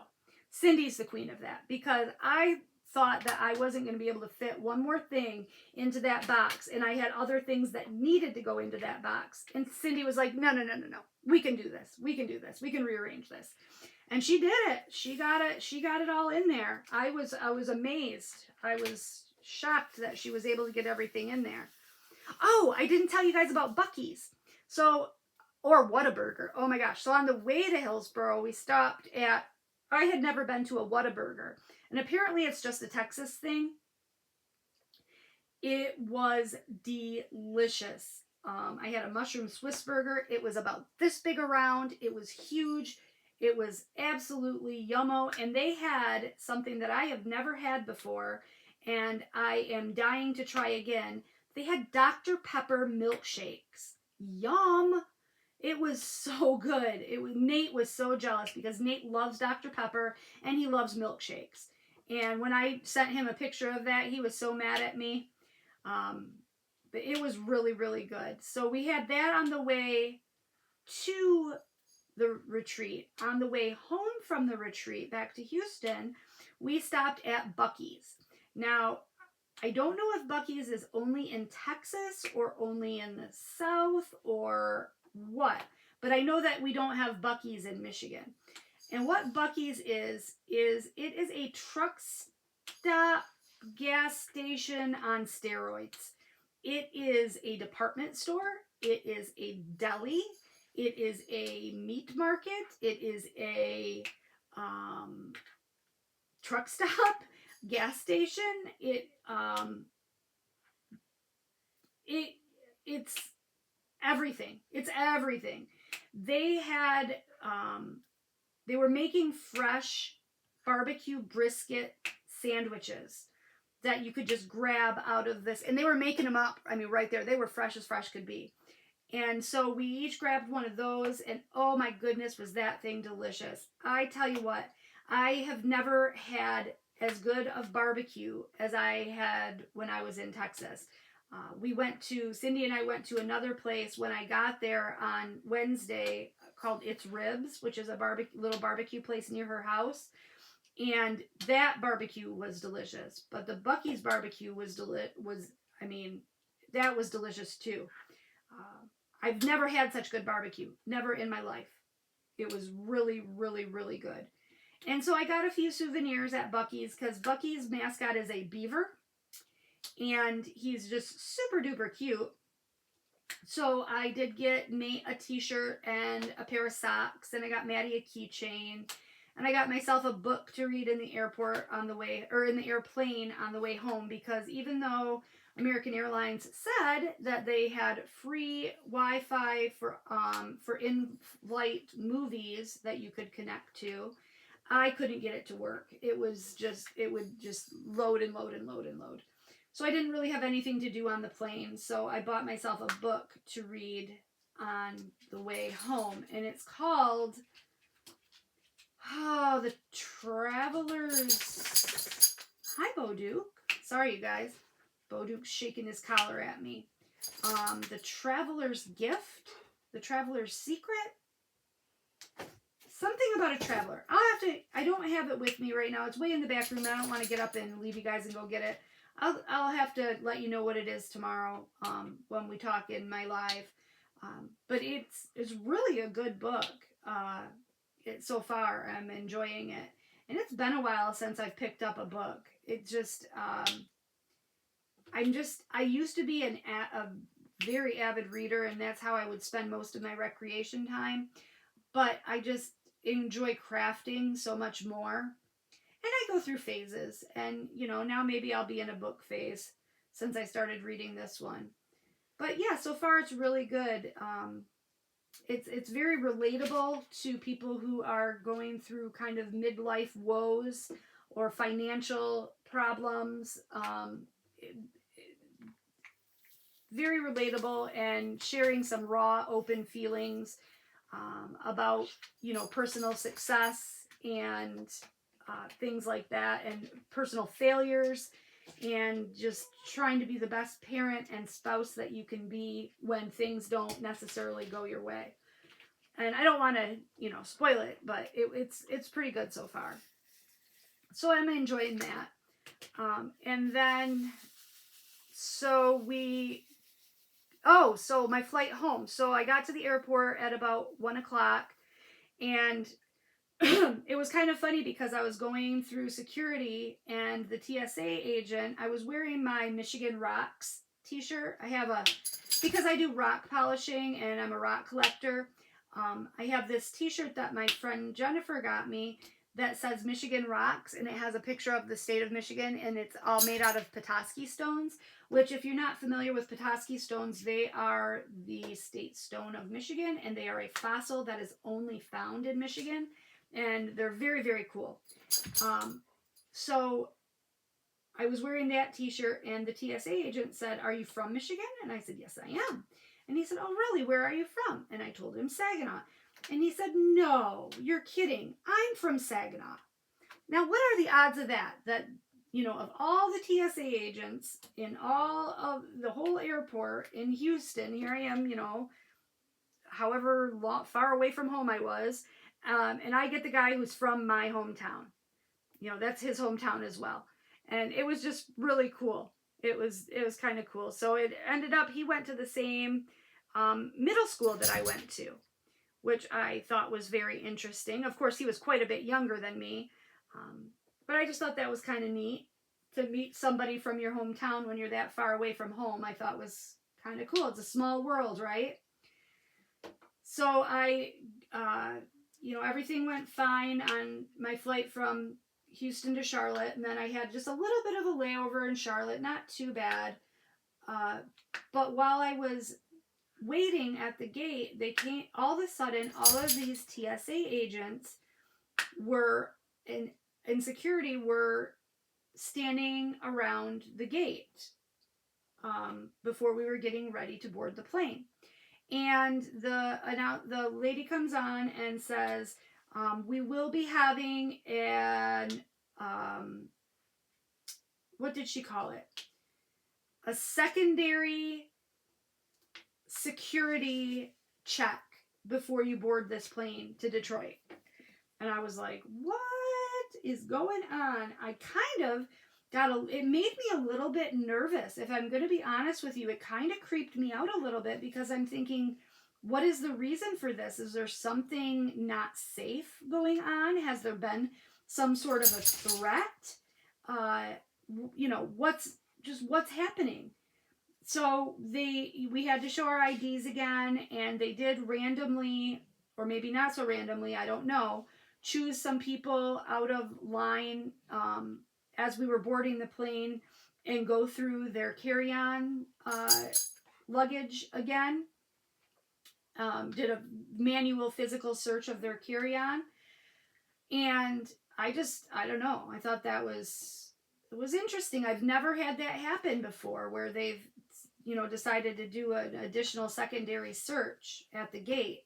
Cindy's the queen of that, because I thought that I wasn't going to be able to fit one more thing into that box, and I had other things that needed to go into that box. And Cindy was like, no. We can do this. We can rearrange this. And she did it. She got it all in there. I was amazed. I was shocked that she was able to get everything in there. Oh, I didn't tell you guys about Buc-ee's. Or Whataburger. Oh my gosh. So on the way to Hillsboro, we stopped at, I had never been to a Whataburger. And apparently it's just a Texas thing. It was delicious. I had a mushroom Swiss burger. It was about this big around. It was huge. It was absolutely yummo. And they had something that I have never had before, and I am dying to try again. They had Dr. Pepper milkshakes. Yum! It was so good. Nate was so jealous because Nate loves Dr. Pepper and he loves milkshakes. And when I sent him a picture of that, he was so mad at me. But it was really, really good. So we had that on the way to the retreat. On the way home from the retreat back to Houston, we stopped at Buc-ee's. Now, I don't know if Buc-ee's is only in Texas or only in the South or what, but I know that we don't have Buc-ee's in Michigan. And what Buc-ee's is it is a truck stop gas station on steroids. It is a department store. It is a deli. It is a meat market. It is a truck stop gas station. It's everything. It's everything. They were making fresh barbecue brisket sandwiches that you could just grab out of this. And they were making them up. I mean, right there. They were fresh as fresh could be. And so we each grabbed one of those, and oh my goodness, was that thing delicious. I tell you what, I have never had as good of barbecue as I had when I was in Texas. Cindy and I went to another place when I got there on Wednesday called It's Ribs, which is a little barbecue place near her house. And that barbecue was delicious. But the Bucky's barbecue that was delicious too. I've never had such good barbecue. Never in my life. It was really, really, really good. And so I got a few souvenirs at Bucky's because Bucky's mascot is a beaver. And he's just super duper cute. So I did get Nate a t-shirt and a pair of socks, and I got Maddie a keychain, and I got myself a book to read in the airport on the way, or in the airplane on the way home, because even though American Airlines said that they had free Wi-Fi for in-flight movies that you could connect to, I couldn't get it to work. It would just load and load and load and load. So I didn't really have anything to do on the plane, so I bought myself a book to read on the way home, and it's called The Traveler's... Hi, Boduke. Sorry, you guys. Boduke's shaking his collar at me. The Traveler's Gift? The Traveler's Secret? Something about a traveler. I don't have it with me right now. It's way in the back room. I don't want to get up and leave you guys and go get it. I'll have to let you know what it is tomorrow when we talk in my live. But it's really a good book. So far, I'm enjoying it. And it's been a while since I've picked up a book. It just, I used to be a very avid reader, and that's how I would spend most of my recreation time. But I just enjoy crafting so much more. And I go through phases, and now maybe I'll be in a book phase since I started reading this one. But yeah, so far it's really good. It's very relatable to people who are going through kind of midlife woes or financial problems. Very relatable, and sharing some raw, open feelings about personal success and things like that, and personal failures, and just trying to be the best parent and spouse that you can be when things don't necessarily go your way. And I don't want to, spoil it, but it's pretty good so far. So I'm enjoying that. And then, so my flight home. So I got to the airport at about 1:00, and it was kind of funny because I was going through security, and the TSA agent, I was wearing my Michigan Rocks t-shirt. Because I do rock polishing and I'm a rock collector, I have this t-shirt that my friend Jennifer got me that says Michigan Rocks, and it has a picture of the state of Michigan, and it's all made out of Petoskey stones, which, if you're not familiar with Petoskey stones, they are the state stone of Michigan, and they are a fossil that is only found in Michigan. And they're very, very cool. So I was wearing that t-shirt, and the TSA agent said, "Are you from Michigan?" And I said, "Yes, I am." And he said, "Oh, really? Where are you from?" And I told him Saginaw. And he said, "No, you're kidding. I'm from Saginaw." Now, what are the odds of that? That, of all the TSA agents in all of the whole airport in Houston, here I am, however far away from home I was, and I get the guy who's from my hometown. That's his hometown as well. And it was just really cool. It was kind of cool. So it ended up, he went to the same middle school that I went to, which I thought was very interesting. Of course, he was quite a bit younger than me. But I just thought that was kind of neat to meet somebody from your hometown when you're that far away from home. I thought was kind of cool. It's a small world, right? So everything went fine on my flight from Houston to Charlotte, and then I had just a little bit of a layover in Charlotte, not too bad. But while I was waiting at the gate, they came, all of a sudden, all of these TSA agents were in security were standing around the gate before we were getting ready to board the plane. And the lady comes on and says, we will be having an, what did she call it? a secondary security check before you board this plane to Detroit. And I was like, what is going on? I kind of it made me a little bit nervous. If I'm going to be honest with you, it kind of creeped me out a little bit because I'm thinking, what is the reason for this? Is there something not safe going on? Has there been some sort of a threat? What's happening? So we had to show our IDs again, and they did randomly, or maybe not so randomly, I don't know, choose some people out of line as we were boarding the plane and go through their carry-on luggage again. Did a manual physical search of their carry-on. And I don't know. I thought it was interesting. I've never had that happen before where they've, decided to do an additional secondary search at the gate.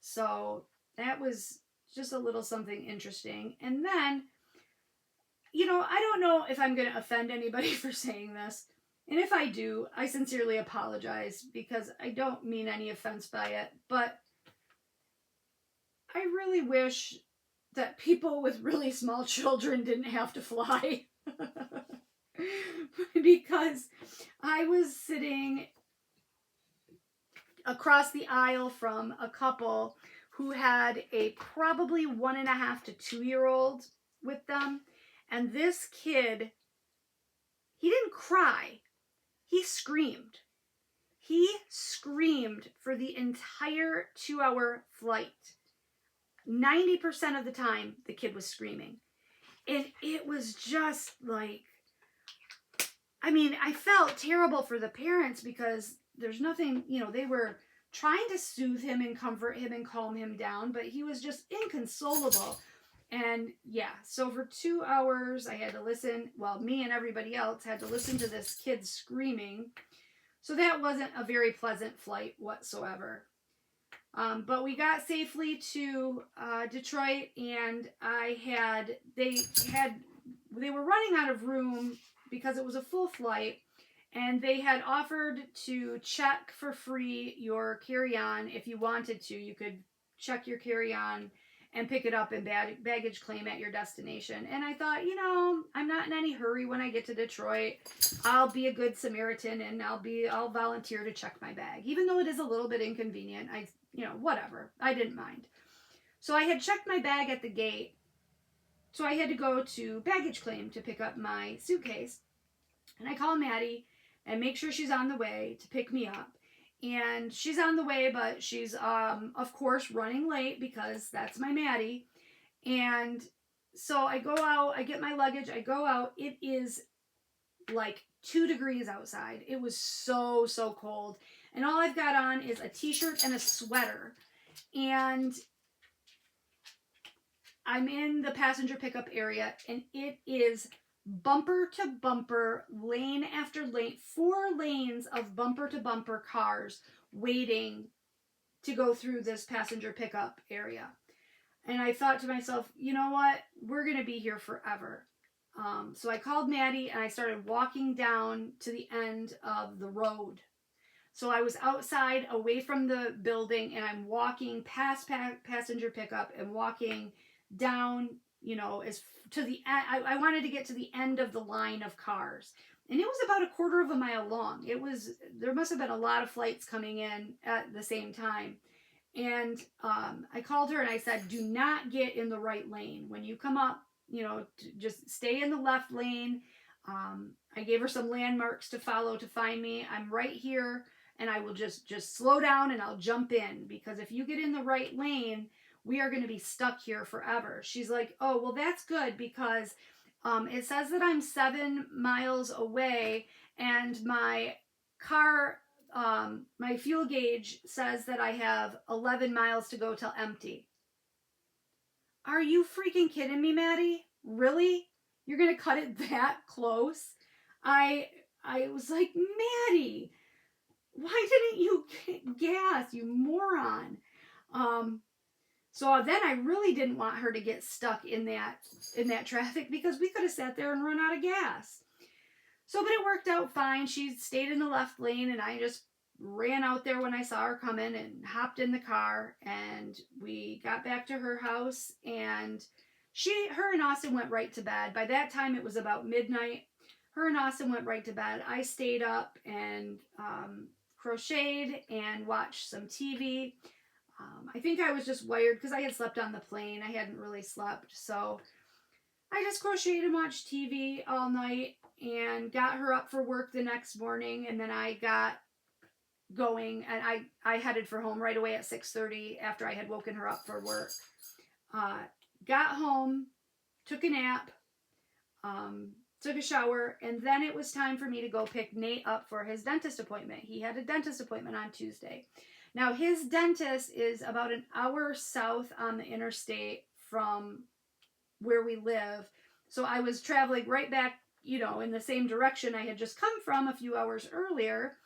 So that was just a little something interesting. And then, I don't know if I'm going to offend anybody for saying this. And if I do, I sincerely apologize because I don't mean any offense by it. But I really wish that people with really small children didn't have to fly. Because I was sitting across the aisle from a couple who had a probably 1.5 to 2-year-old with them. And this kid, he didn't cry. He screamed. He screamed for the entire 2-hour flight. 90% of the time, the kid was screaming. And it was just like, I felt terrible for the parents because there's nothing, they were trying to soothe him and comfort him and calm him down, but he was just inconsolable. And yeah, so for 2 hours, I had to listen. Well, me and everybody else had to listen to this kid screaming. So that wasn't a very pleasant flight whatsoever. But we got safely to Detroit, and they were running out of room because it was a full flight, and they had offered to check for free your carry-on if you wanted to. You could check your carry-on and pick it up in baggage claim at your destination. And I thought, I'm not in any hurry when I get to Detroit. I'll be a good Samaritan and I'll volunteer to check my bag. Even though it is a little bit inconvenient, whatever. I didn't mind. So I had checked my bag at the gate. So I had to go to baggage claim to pick up my suitcase. And I call Maddie and make sure she's on the way to pick me up. And she's on the way, but she's, of course, running late because that's my Maddie. And so I go out, I get my luggage, I go out. It is like 2 degrees outside. It was so, so cold. And all I've got on is a t-shirt and a sweater. And I'm in the passenger pickup area, and it is bumper to bumper, lane after lane, 4 lanes of bumper to bumper cars waiting to go through this passenger pickup area. And I thought to myself, you know what? We're going to be here forever. So I called Maddie and I started walking down to the end of the road. So I was outside away from the building, and I'm walking past passenger pickup and walking down, as to the end. I wanted to get to the end of the line of cars, and it was about 1/4 mile long. There must have been a lot of flights coming in at the same time. And I called her and I said, do not get in the right lane. When you come up, just stay in the left lane. I gave her some landmarks to follow to find me. I'm right here, and I will just slow down and I'll jump in, because if you get in the right lane, we are going to be stuck here forever. She's like, oh, well, that's good, because it says that I'm 7 miles away, and my car, my fuel gauge says that I have 11 miles to go till empty. Are you freaking kidding me, Maddie? Really? You're going to cut it that close? I was like, Maddie, why didn't you gas, you moron? So then I really didn't want her to get stuck in that traffic, because we could have sat there and run out of gas. So, but it worked out fine. She stayed in the left lane, and I just ran out there when I saw her coming and hopped in the car, and we got back to her house, and her and Austin went right to bed. By that time, it was about midnight. Her and Austin went right to bed. I stayed up and crocheted and watched some TV. I think I was just wired because I had slept on the plane. I hadn't really slept, so I just crocheted and watched TV all night and got her up for work the next morning, and then I got going, and I headed for home right away at 6:30 after I had woken her up for work. Got home, took a nap, took a shower, and then it was time for me to go pick Nate up for his dentist appointment. He had a dentist appointment on Tuesday. Now, his dentist is about an hour south on the interstate from where we live. So I was traveling right back, in the same direction I had just come from a few hours earlier.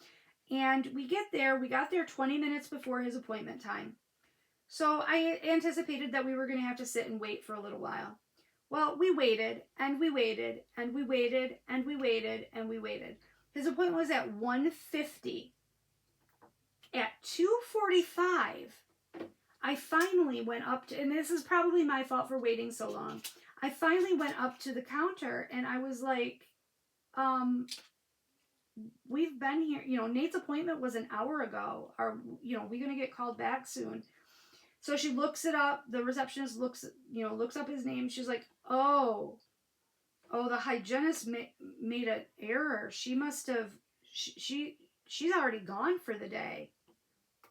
And we got there 20 minutes before his appointment time. So I anticipated that we were going to have to sit and wait for a little while. Well, we waited, and we waited, and we waited, and we waited, and we waited. His appointment was at 1:50. At 2:45, I finally went up to, and this is probably my fault for waiting so long. I finally went up to the counter, and I was like, we've been here, Nate's appointment was an hour ago. Are we going to get called back soon? So she looks it up. The receptionist looks up his name. She's like, oh, the hygienist made an error. She must have, she's already gone for the day.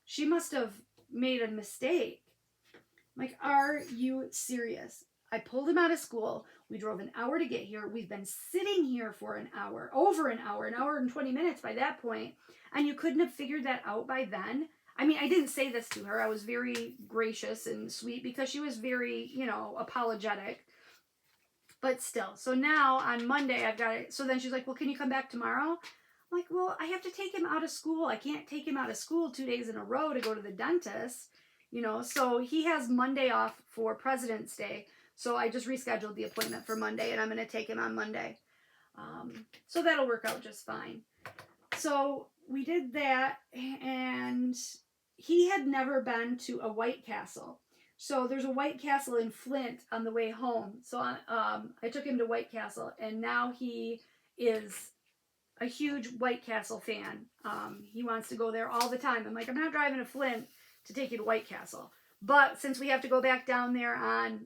She must have made a mistake. I'm like, are you serious? I pulled him out of school. We drove an hour to get here. We've been sitting here for an hour, over an hour and 20 minutes by that point, and you couldn't have figured that out by then? I mean, I didn't say this to her. I was very gracious and sweet because she was very, apologetic. But still. So now on Monday, I've got it. So then she's like, well, can you come back tomorrow? I'm like, well, I have to take him out of school. I can't take him out of school 2 days in a row to go to the dentist. So he has Monday off for President's Day. So I just rescheduled the appointment for Monday, and I'm going to take him on Monday. So that'll work out just fine. So we did that, and he had never been to a White Castle. So there's a White Castle in Flint on the way home. So I took him to White Castle, and now he is a huge White Castle fan. He wants to go there all the time. I'm like, I'm not driving to Flint to take you to White Castle. But since we have to go back down there on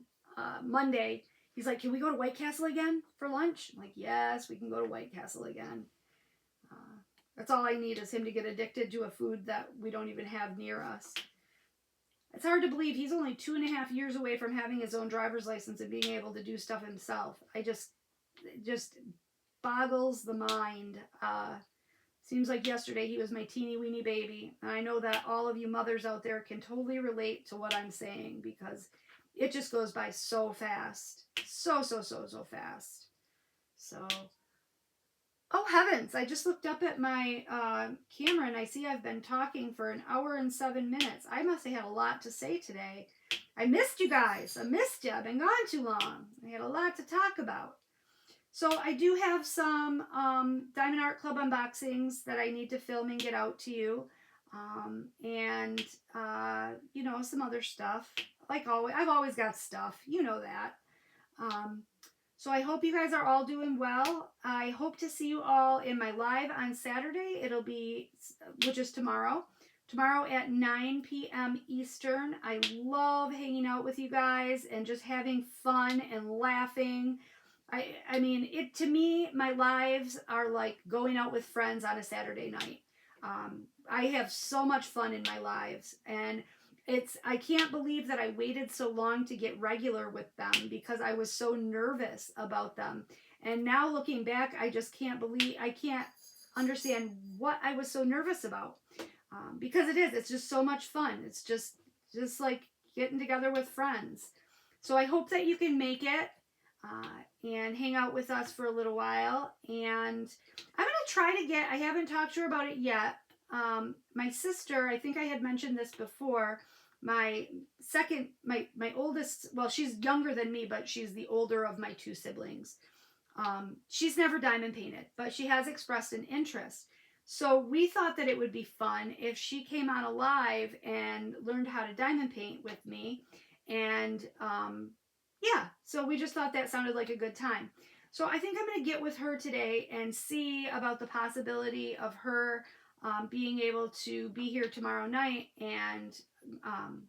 Monday, he's like, can we go to White Castle again for lunch? I'm like, yes, we can go to White Castle again. That's all I need is him to get addicted to a food that we don't even have near us. It's hard to believe he's only 2.5 years away from having his own driver's license and being able to do stuff himself. It just boggles the mind. Seems like yesterday he was my teeny weeny baby. And I know that all of you mothers out there can totally relate to what I'm saying because it just goes by so fast. So fast. So, oh heavens, I just looked up at my camera and I see I've been talking for 1 hour and 7 minutes. I must have had a lot to say today. I missed you guys. I missed you. I've been gone too long. I had a lot to talk about. So I do have some Diamond Art Club unboxings that I need to film and get out to you. And some other stuff. Like always, I've always got stuff. You know that. So I hope you guys are all doing well. I hope to see you all in my live on Saturday. Which is tomorrow. Tomorrow at 9 p.m. Eastern. I love hanging out with you guys and just having fun and laughing. I mean, to me, my lives are like going out with friends on a Saturday night. I have so much fun in my lives, and I can't believe that I waited so long to get regular with them because I was so nervous about them. And now looking back, I just can't understand what I was so nervous about. Because it's just so much fun. It's just like getting together with friends. So I hope that you can make it and hang out with us for a little while. And I'm going to try to I haven't talked to her about it yet. My sister, I think I had mentioned this before, my oldest, well, she's younger than me, but she's the older of my two siblings. She's never diamond painted, but she has expressed an interest. So we thought that it would be fun if she came on alive and learned how to diamond paint with me. And yeah, so we just thought that sounded like a good time. So I think I'm going to get with her today and see about the possibility of her being able to be here tomorrow night um,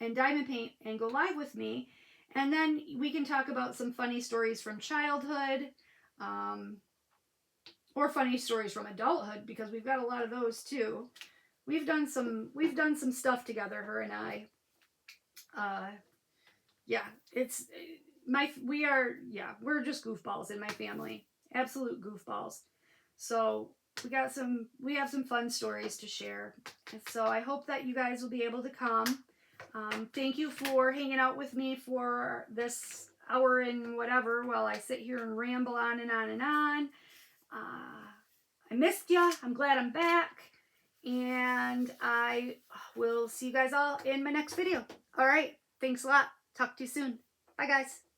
and diamond paint and go live with me. And then we can talk about some funny stories from childhood, um, or funny stories from adulthood, because we've got a lot of those too. We've done some stuff together, her and I. Uh, yeah, it's we're just goofballs in my family, absolute goofballs. So we have some fun stories to share. So I hope that you guys will be able to come. Thank you for hanging out with me for this hour and whatever while I sit here and ramble on and on and on. I missed ya. I'm glad I'm back. And I will see you guys all in my next video. All right. Thanks a lot. Talk to you soon. Bye, guys.